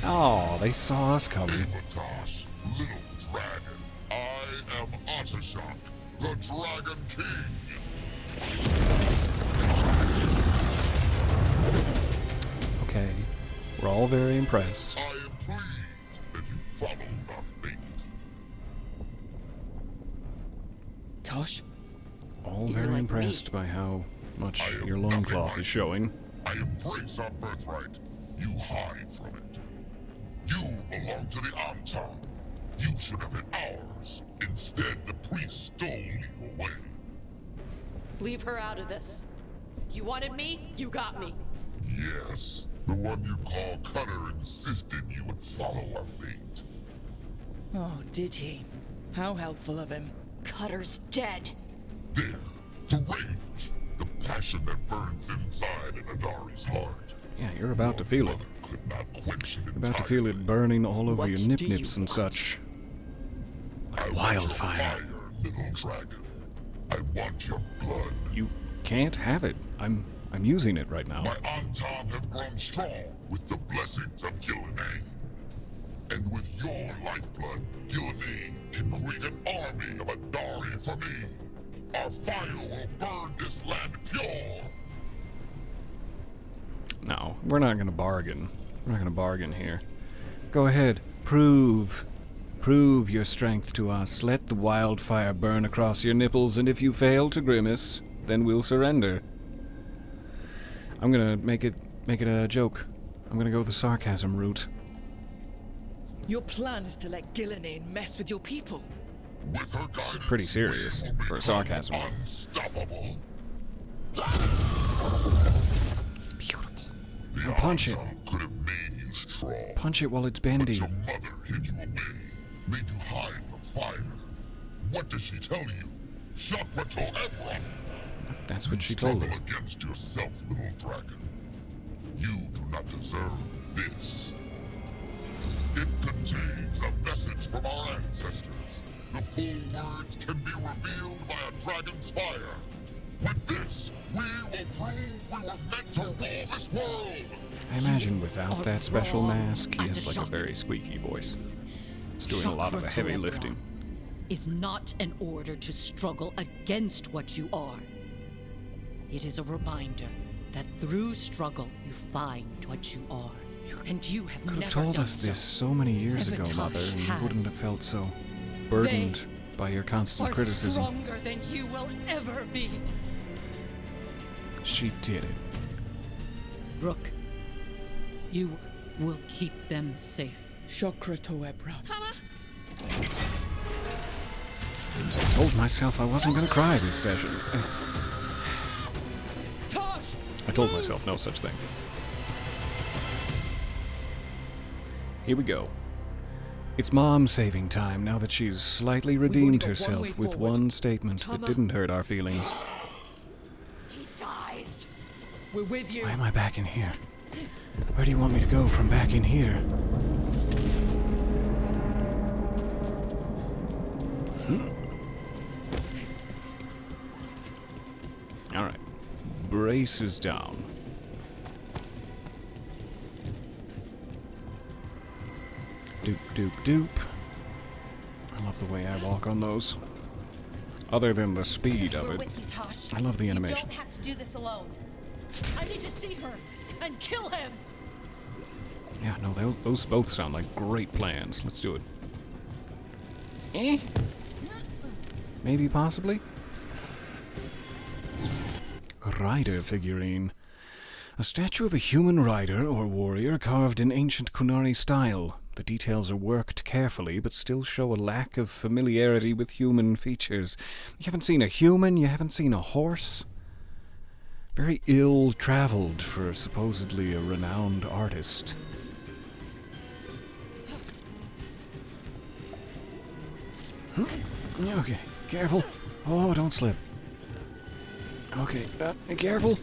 Oh, they saw us coming. Tosh, little dragon. I am Ottershock, the Dragon King. Okay, we're all very impressed. I am pleased that you followed our fate. Tosh? All You're very like impressed by how much your loincloth is showing. I embrace our birthright. You hide from it. You belong to the Antam. You should have been ours. Instead, the priest stole you away. Leave her out of this. You wanted me, you got me. Yes, the one you call Cutter insisted you would follow our fate. Oh, did he? How helpful of him. Cutter's dead. There, the rage, the passion that burns inside an Adari's heart. Yeah, you're about to feel it. You're about to feel it burning all over your nip-nips and such. Like wildfire. Little dragon. I want your blood. You can't have it. I'm using it right now. My Antam have grown strong with the blessings of Gillenay. And with your lifeblood, Gillenay can create an army of Adari for me. Our fire will burn this land pure. No, we're not gonna bargain. We're not gonna bargain here. Go ahead. Prove your strength to us. Let the wildfire burn across your nipples, and if you fail to grimace, then we'll surrender. I'm gonna make it a joke. I'm gonna go the sarcasm route. Your plan is to let Gillenay mess with your people. With her guidance, Pretty serious for a sarcasm. Unstoppable. Beautiful. The Now punch it. Antam could have made you strong. Punch it while it's bendy. Your mother hid you away, made you hide from fire. What did she tell you? Chakra to Ebra. That's what she told us. Struggle against yourself, little dragon. You do not deserve this. It contains a message from our ancestors. The full words can be revealed by a dragon's fire. With this, we will prove we were meant to rule this world. I imagine without that special mask, he has like a very squeaky voice. It's doing a lot of the heavy lifting. Is not an order to struggle against what you are. It is a reminder that through struggle you find what you are. And you have Could never have told done us so. this so many years ago, Evertosh Mother, and you has. wouldn't have felt so burdened They by your constant are criticism. stronger than you will ever be. She did it. Rook, you will keep them safe. Chakra to Ebra. I told myself I wasn't going to cry this session. Tosh! I told myself no such thing. Here we go. It's mom saving time now that she's slightly redeemed got one herself way with forward. one statement that didn't hurt our feelings. He dies. We're with you. Why am I back in here? Where do you want me to go from back in here? Alright. Braces down. Doop, doop, doop. I love the way I walk on those. Other than the speed of We're it. with you, Tosh. I love the You animation. don't have to do this alone. I need to see her and kill him. Yeah, no, those both sound like great plans. Let's do it. Maybe, possibly? Rider figurine. A statue of a human rider or warrior carved in ancient Kunari style. The details are worked carefully, but still show a lack of familiarity with human features. You haven't seen a human? You haven't seen a horse? Very ill-traveled for supposedly a renowned artist. Okay, careful. Oh, don't slip. Okay, careful.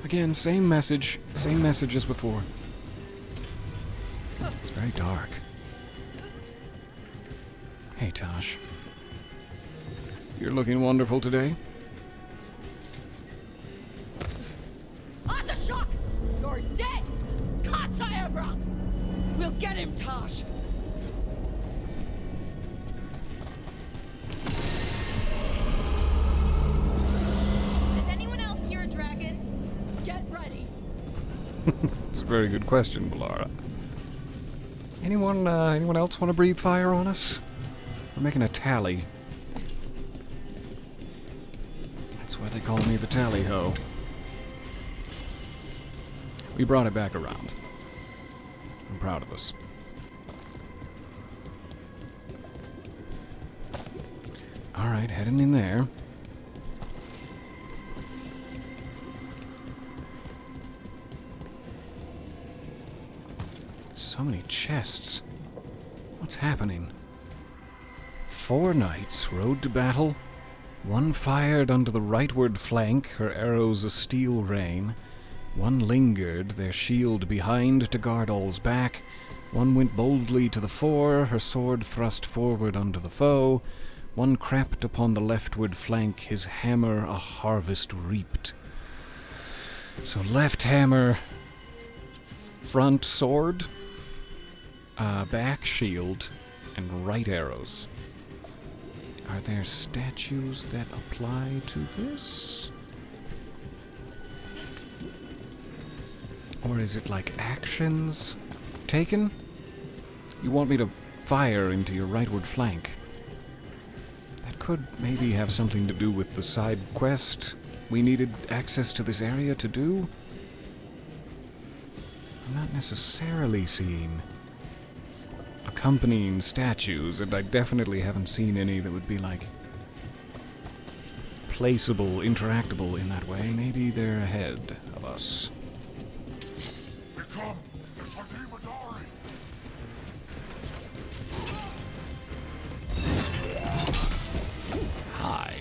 Again, same message as before. It's very dark. Hey, Tosh. You're looking wonderful today. Shock! You're dead! Katayabra! We'll get him, Tosh! Is anyone else here a dragon? Get ready! It's a very good question, Balara. Anyone else want to breathe fire on us? We're making a tally. That's why they call me the tally-ho. We brought it back around. I'm proud of us. Alright, heading in there. So many chests. What's happening? 4 knights rode to battle. 1 fired under the rightward flank, her arrows a steel rain. One lingered, their shield behind to guard all's back. One went boldly to the fore, her sword thrust forward unto the foe. One crept upon the leftward flank, his hammer a harvest reaped. So left hammer, front sword, back shield, and right arrows. Are there statues that apply to this? Or is it like actions taken? You want me to fire into your rightward flank. That could maybe have something to do with the side quest we needed access to this area to do. I'm not necessarily seeing accompanying statues, and I definitely haven't seen any that would be like placeable, interactable in that way. Maybe they're ahead of us. Hi.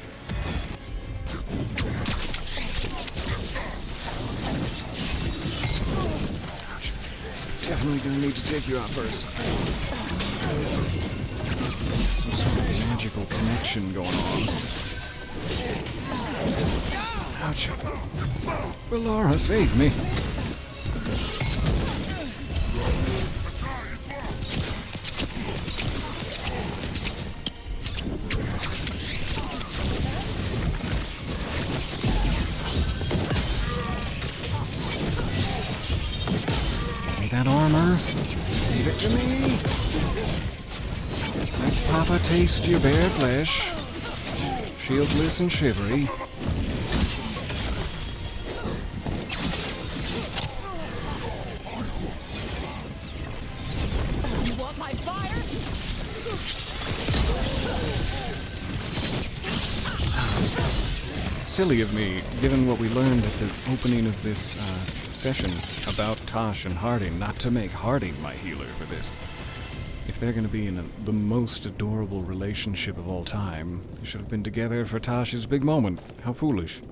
Ouch. Definitely gonna need to take you out first. Some sort of magical connection going on. Ouch. Laura, save me. That armor. Give it to me. Let Papa taste your bare flesh. Shieldless and shivery. You want my fire? Silly of me, given what we learned at the opening of this session about Tosh and Harding, not to make Harding my healer for this. If they're going to be in the most adorable relationship of all time, they should have been together for Tosh's big moment. How foolish.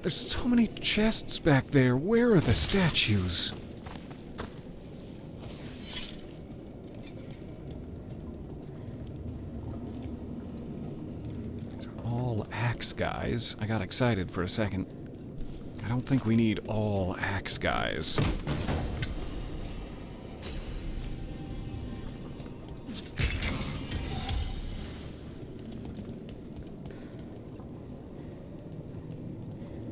There's so many chests back there. Where are the statues? These are all axe guys. I got excited for a second. I don't think we need all axe guys.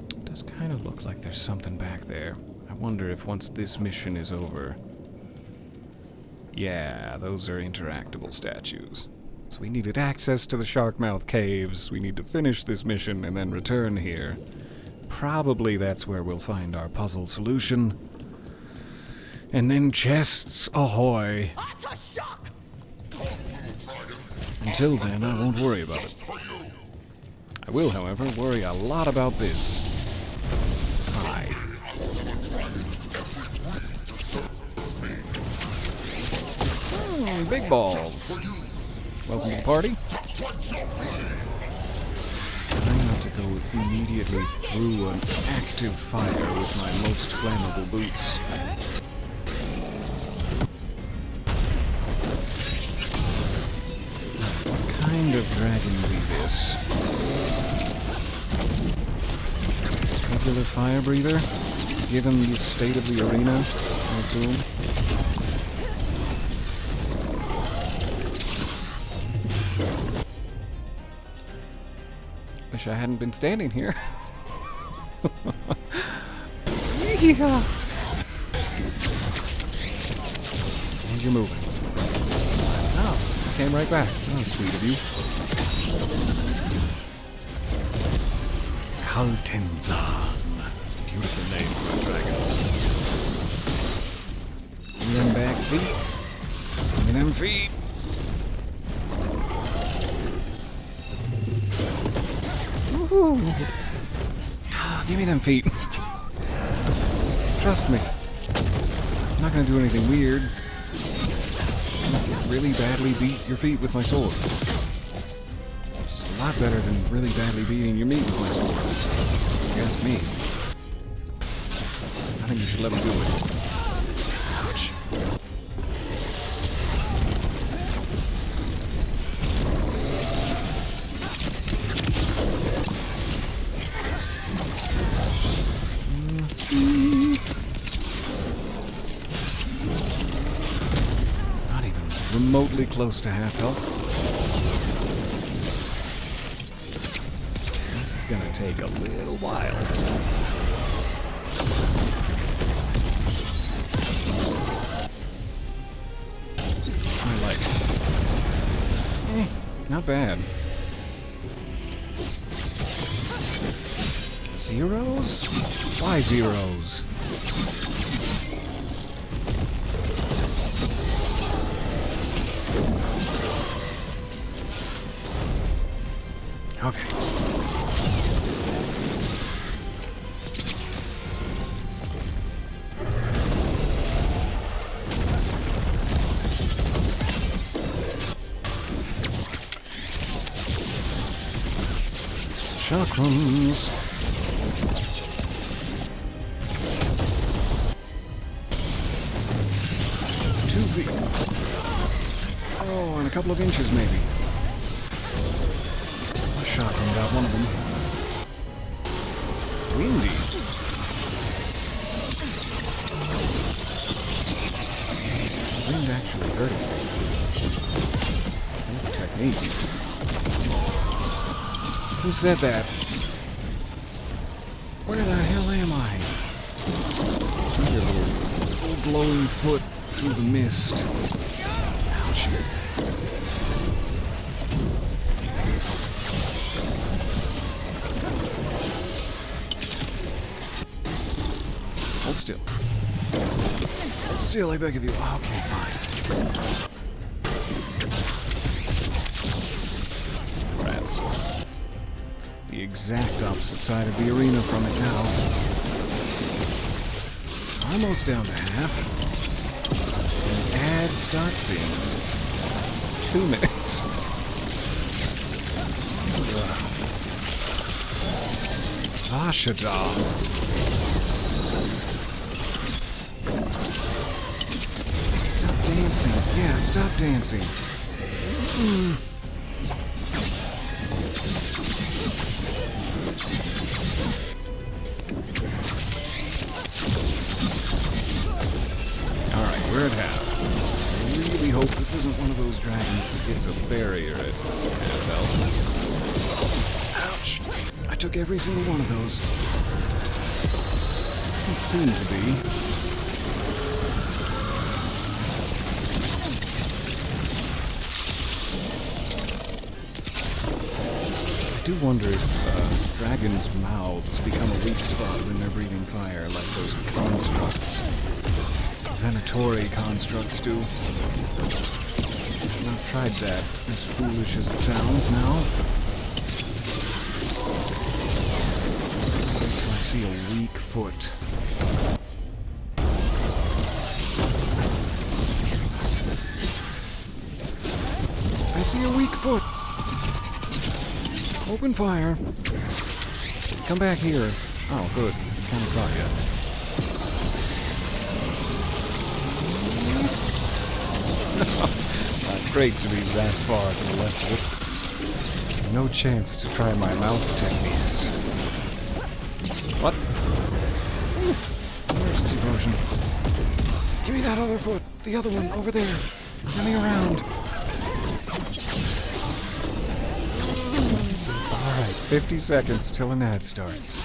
It does kind of look like there's something back there. I wonder if once this mission is over... Yeah, those are interactable statues. So we needed access to the Sharkmouth Caves. We need to finish this mission and then return here. Probably that's where we'll find our puzzle solution. And then chests ahoy. Until then, I won't worry about it. I will, however, worry a lot about this. Hi. Big balls. Welcome to the party. Trying not to go immediately through an active fire with my most flammable boots. What kind of dragon be this? Regular fire breather? Given the state of the arena, I assume. Wish I hadn't been standing here. Yeah. And you're moving. Oh, came right back. That was sweet of you. Kaltenzan. Beautiful name for a dragon. Give me them back feet. Give me them feet. Woohoo! Give me them feet. Trust me. I'm not gonna do anything weird. I'm gonna really badly beat your feet with my swords. Which is a lot better than really badly beating your meat with my swords. If you ask me. should let him do it. Ouch. Not even remotely close to half health. This is gonna take a little while. Not bad. Zeros? Why zeros? Okay. Chakrams. Oh, and a couple of inches maybe. A chakram got one of them. Windy. Wind actually hurt him. Good technique. Who said that? Where the hell am I? See your little glowing foot through the mist. Ouch. Hold still. Hold still, I beg of you. Okay, fine. Rats. The exact opposite side of the arena from it now. Almost down to half. And ad starts in 2 minutes. Ashada. Stop dancing. Yeah, stop dancing. We're at half. I really hope this isn't one of those dragons that gets a barrier at half health. Ouch! I took every single one of those. Doesn't seem to be. I do wonder if dragons' mouths become a weak spot when they're breathing fire, like those constructs. Venatori constructs do. I've not tried that, as foolish as it sounds now. Wait till I see a weak foot. I see a weak foot! Open fire! Come back here. Oh, good. Kind of caught you. Not great to be that far to the left of it. No chance to try my mouth techniques. What? Emergency potion. Give me that other foot. The other one, over there. Let me around. Alright, 50 seconds till an ad starts. I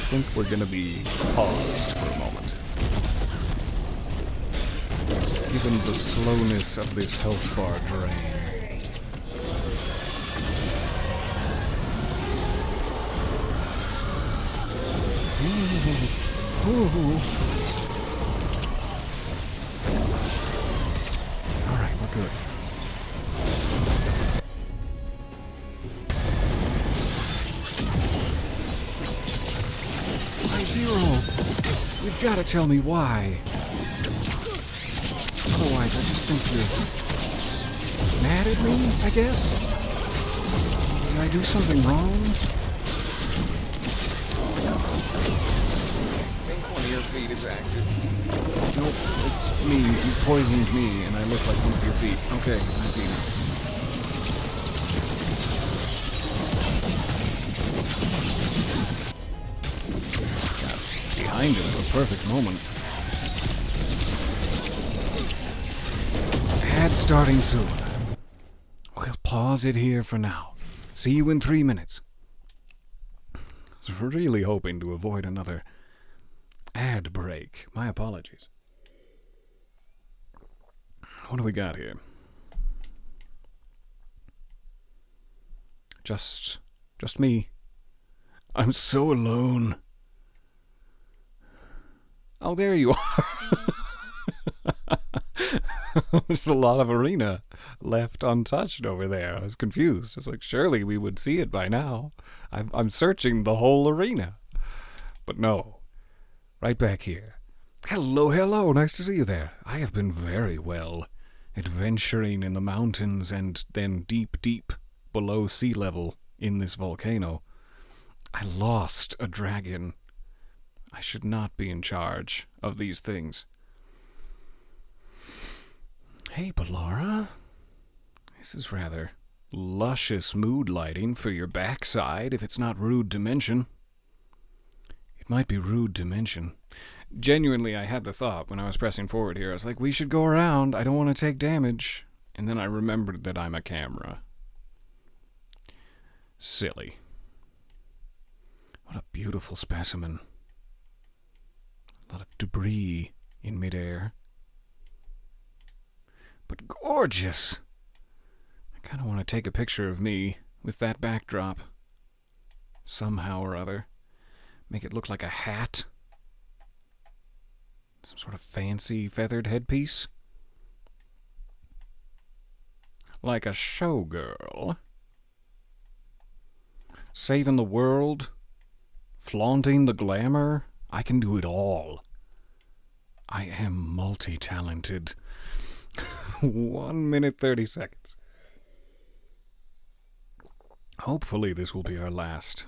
think we're gonna be paused for a moment. Given the slowness of this health bar drain. Alright, we're good. Zero! You've got to tell me why. Otherwise, I just think you're mad at me, I guess? Did I do something wrong? I think one of your is active. Nope, it's me. You poisoned me, and I look like one of your feet. Okay, I see now. Got behind him at the perfect moment. Ad starting soon. We'll pause it here for now. See you in 3 minutes. I was really hoping to avoid another ad break. My apologies. What do we got here? Just me. I'm so alone. Oh, there you are. There's a lot of arena left untouched over there. I was confused. I was like, surely we would see it by now. I'm searching the whole arena. But no. Right back here. Hello, hello. Nice to see you there. I have been very well. Adventuring in the mountains and then deep, deep below sea level in this volcano. I lost a dragon. I should not be in charge of these things. Hey, Balara. This is rather luscious mood lighting for your backside, if it's not rude to mention. It might be rude to mention. Genuinely, I had the thought when I was pressing forward here. I was like, we should go around. I don't want to take damage. And then I remembered that I'm a camera. Silly. What a beautiful specimen. A lot of debris in midair. But gorgeous. I kind of want to take a picture of me with that backdrop. Somehow or other. Make it look like a hat. Some sort of fancy feathered headpiece. Like a showgirl. Saving the world. Flaunting the glamour. I can do it all. I am multi-talented. 1 minute 30 seconds. Hopefully this will be our last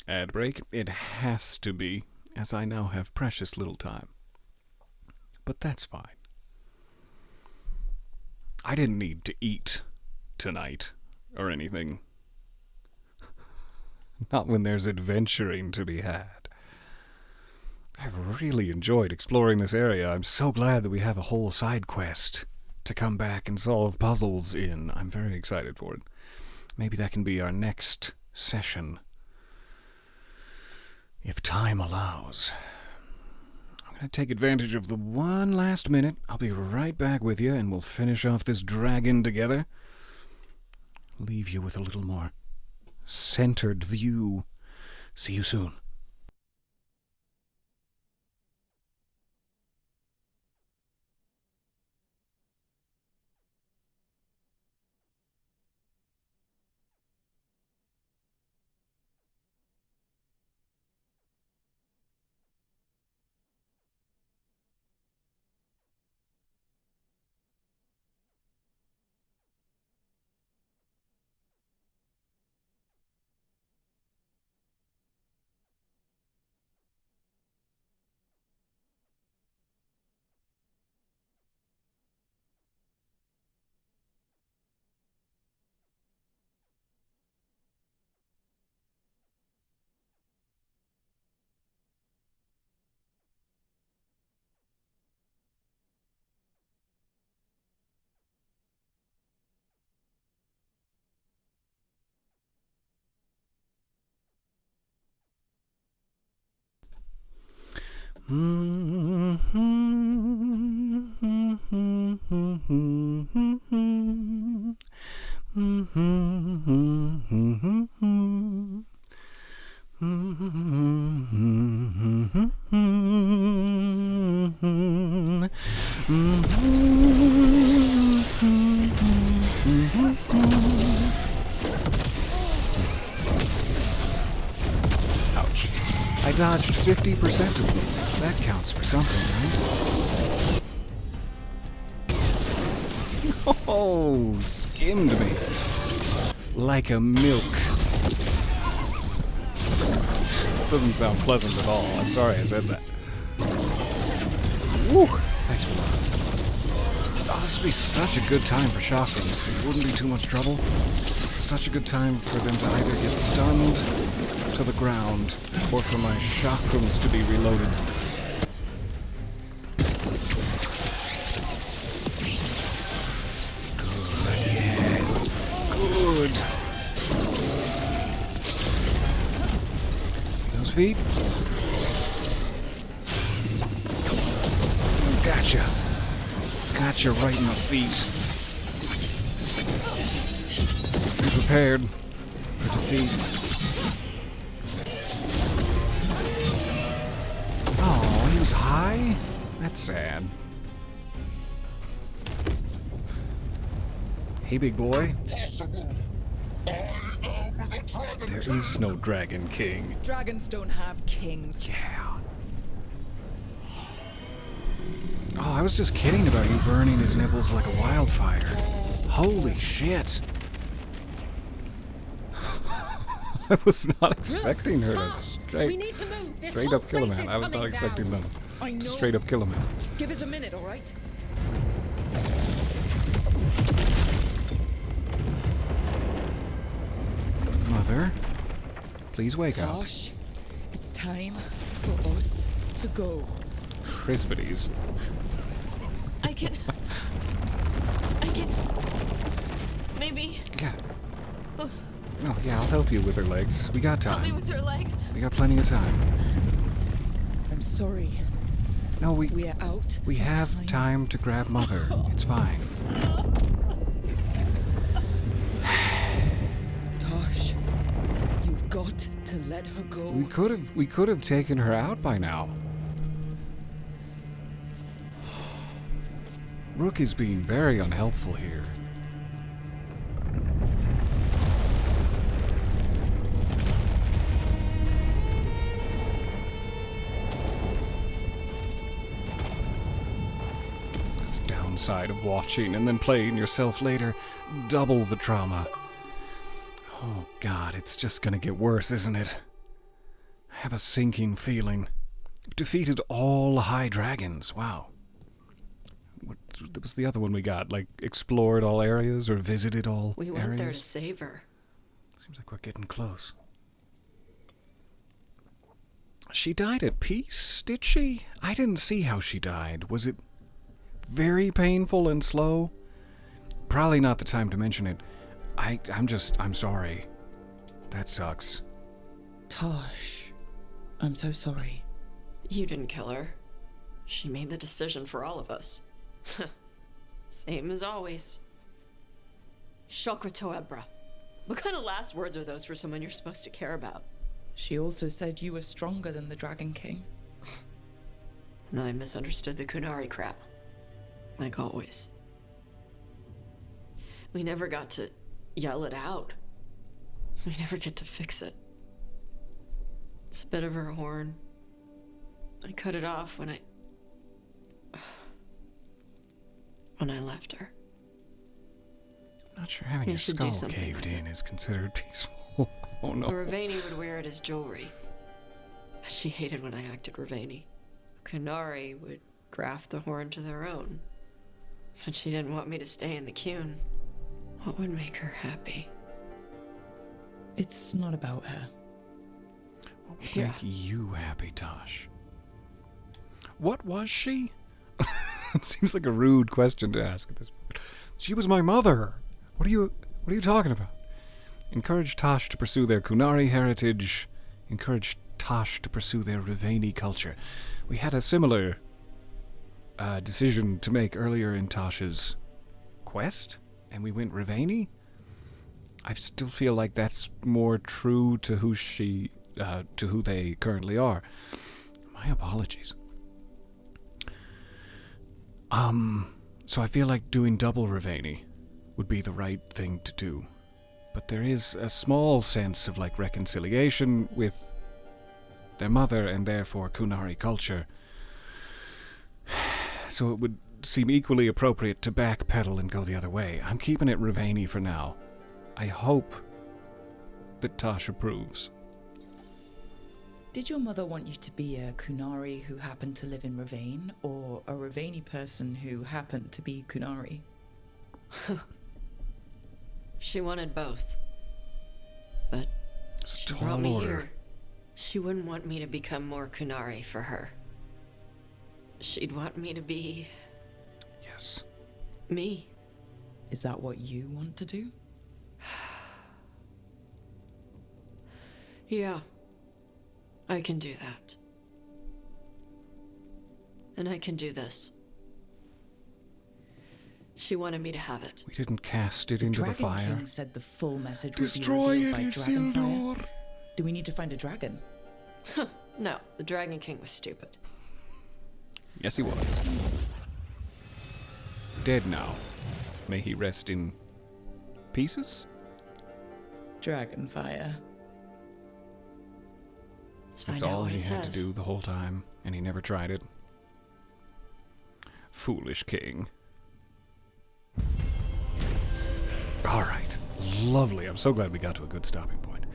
ad break. It has to be, as I now have precious little time. But that's fine. I didn't need to eat tonight or anything. Not when there's adventuring to be had. I've really enjoyed exploring this area. I'm so glad that we have a whole side quest to come back and solve puzzles in. I'm very excited for it. Maybe that can be our next session. If time allows. I'm going to take advantage of the one last minute. I'll be right back with you and we'll finish off this dragon together. Leave you with a little more centered view. See you soon. Ouch. I dodged 50% of them. That counts for something, right? Oh, skimmed me. Like a milk. That doesn't sound pleasant at all. I'm sorry I said that. Woo! Thanks for that. Oh, this would be such a good time for shotguns. It wouldn't be too much trouble. Such a good time for them to either get stunned to the ground or for my shotguns to be reloaded. Good, yes. Good. Those feet. Gotcha. Gotcha right in the feet. Be prepared for defeat. Oh, he was high? That's sad. Hey, big boy. There is no Dragon King. Dragons don't have kings. Yeah. Oh, I was just kidding about you burning his nipples like a wildfire. Holy shit. I was not expecting her to straight up kill a man. I was not expecting them to straight up kill a man. Just give us a minute, all right? Mother, please wake up. Gosh, it's time for us to go. Crispities. I can... Maybe... Yeah. No, yeah, I'll help you with her legs. We got time. Help me with her legs. We got plenty of time. I'm sorry. No, we are out. We have time to grab Mother. It's fine. Tosh, you've got to let her go. We could have taken her out by now. Rook is being very unhelpful here. That's the downside of watching and then playing yourself later. Double the trauma. Oh god, it's just gonna get worse, isn't it? I have a sinking feeling. I've defeated all high dragons. Wow. What was the other one we got? Like, explored all areas or visited all We areas? went there to save her. Seems like we're getting close. She died at peace, did she? I didn't see how she died. Was it very painful and slow? Probably not the time to mention it. I'm sorry. That sucks. Tosh, I'm so sorry. You didn't kill her. She made the decision for all of us. Same as always. Shokra Toebra. What kind of last words are those for someone you're supposed to care about? She also said you were stronger than the Dragon King. And then I misunderstood the Kunari crap. Like always. We never got to yell it out. We never get to fix it. It's a bit of her horn. I cut it off when I left her. I'm not sure having your skull caved in is considered peaceful. Oh no. Ravani would wear it as jewelry. But she hated when I acted Ravani. Kunari would graft the horn to their own. But she didn't want me to stay in the Qun. What would make her happy? It's not about her. What would make you happy, Tosh? What was she? It seems like a rude question to ask at this point. She was my mother. What are you talking about? Encourage Tosh to pursue their Kunari heritage. Encourage Tosh to pursue their Ravani culture. We had a similar decision to make earlier in Tosh's quest, and we went Ravani. I still feel like that's more true to who they currently are. My apologies. So I feel like doing double Ravani would be the right thing to do. But there is a small sense of, like, reconciliation with their mother and therefore Kunari culture. So it would seem equally appropriate to backpedal and go the other way. I'm keeping it Ravani for now. I hope that Tosh approves. Did your mother want you to be a Kunari who happened to live in Ravane, or a Ravani person who happened to be Kunari? She wanted both. But It's a she tall brought me order. here. She wouldn't want me to become more Kunari for her. She'd want me to be... Yes. me. Is that what you want to do? Yeah. I can do that. And I can do this. She wanted me to have it. We didn't cast it into the Dragon fire. King said the full message Destroy would be it, revealed by Isildur! Dragonfire. Do we need to find a dragon? No, the Dragon King was stupid. Yes, he was. Dead now. May he rest in pieces? Dragonfire. Let's find That's out all what he it had to says. do the whole time, and he never tried it. Foolish king. Alright. Lovely. I'm so glad we got to a good stopping point.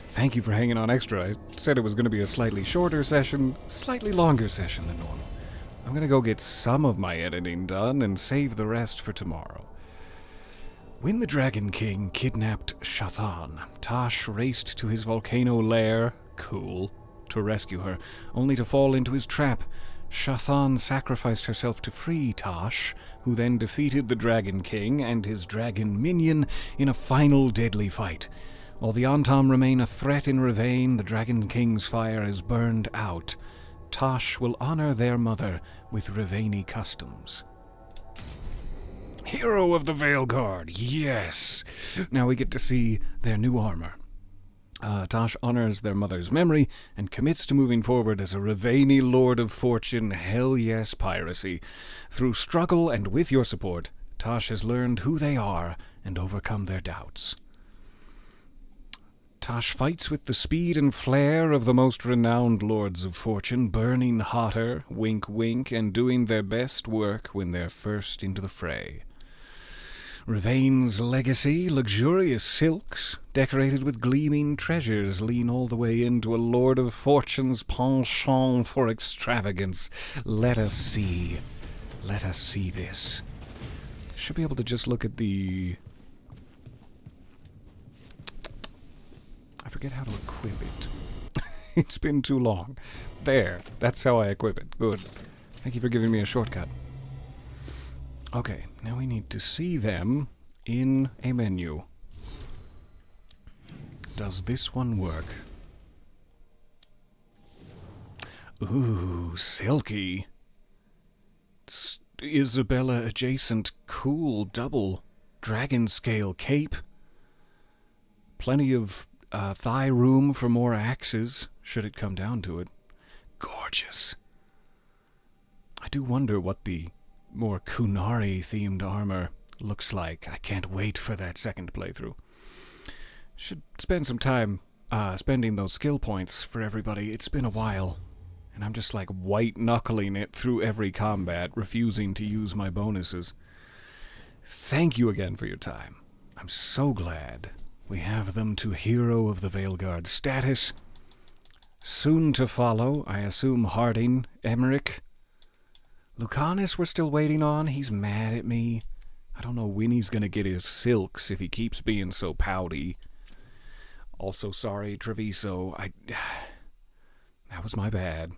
Thank you for hanging on extra. I said it was going to be a slightly shorter session, slightly longer session than normal. I'm going to go get some of my editing done and save the rest for tomorrow. When the Dragon King kidnapped Shathan, Tash raced to his volcano lair, cool, to rescue her, only to fall into his trap. Shathan sacrificed herself to free Tash, who then defeated the Dragon King and his dragon minion in a final deadly fight. While the Antam remain a threat in Ravane, the Dragon King's fire is burned out. Tash will honor their mother with Ravani customs. Hero of the Veilguard, yes! Now we get to see their new armor. Tash honors their mother's memory and commits to moving forward as a Ravani Lord of Fortune, hell yes piracy. Through struggle and with your support, Tash has learned who they are and overcome their doubts. Tash fights with the speed and flair of the most renowned Lords of Fortune, burning hotter, wink wink, and doing their best work when they're first into the fray. Ravane's legacy, luxurious silks, decorated with gleaming treasures, lean all the way into a Lord of Fortune's penchant for extravagance. Let us see this. Should be able to just look at the... I forget how to equip it. It's been too long. There, that's how I equip it. Good. Thank you for giving me a shortcut. Okay, now we need to see them in a menu. Does this one work? Ooh, silky. Isabella adjacent cool double dragon scale cape. Plenty of thigh room for more axes, should it come down to it. Gorgeous. I do wonder what the more Kunari-themed armor looks like. I can't wait for that second playthrough. Should spend some time spending those skill points for everybody. It's been a while, and I'm just like white-knuckling it through every combat, refusing to use my bonuses. Thank you again for your time. I'm so glad we have them to Hero of the Veilguard status. Soon to follow, I assume, Harding, Emmerich. Lucanus we're still waiting on. He's mad at me. I don't know when he's going to get his silks if he keeps being so pouty. Also sorry, Treviso. That was my bad.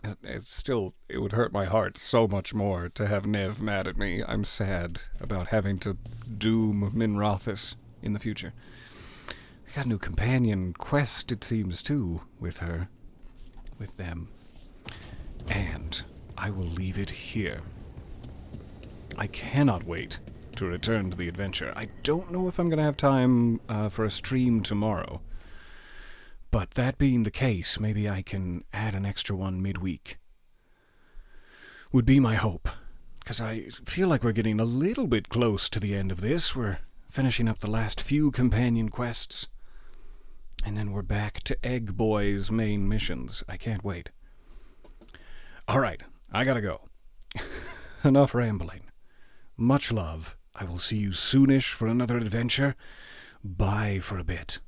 It would hurt my heart so much more to have Nev mad at me. I'm sad about having to doom Minrothis in the future. We got a new companion quest, it seems, too, with her. With them. And I will leave it here. I cannot wait to return to the adventure. I don't know if I'm going to have time for a stream tomorrow. But that being the case, maybe I can add an extra one midweek. Would be my hope. Because I feel like we're getting a little bit close to the end of this. We're finishing up the last few companion quests. And then we're back to Egg Boy's main missions. I can't wait. Alright, I gotta go. Enough rambling. Much love. I will see you soonish for another adventure. Bye for a bit.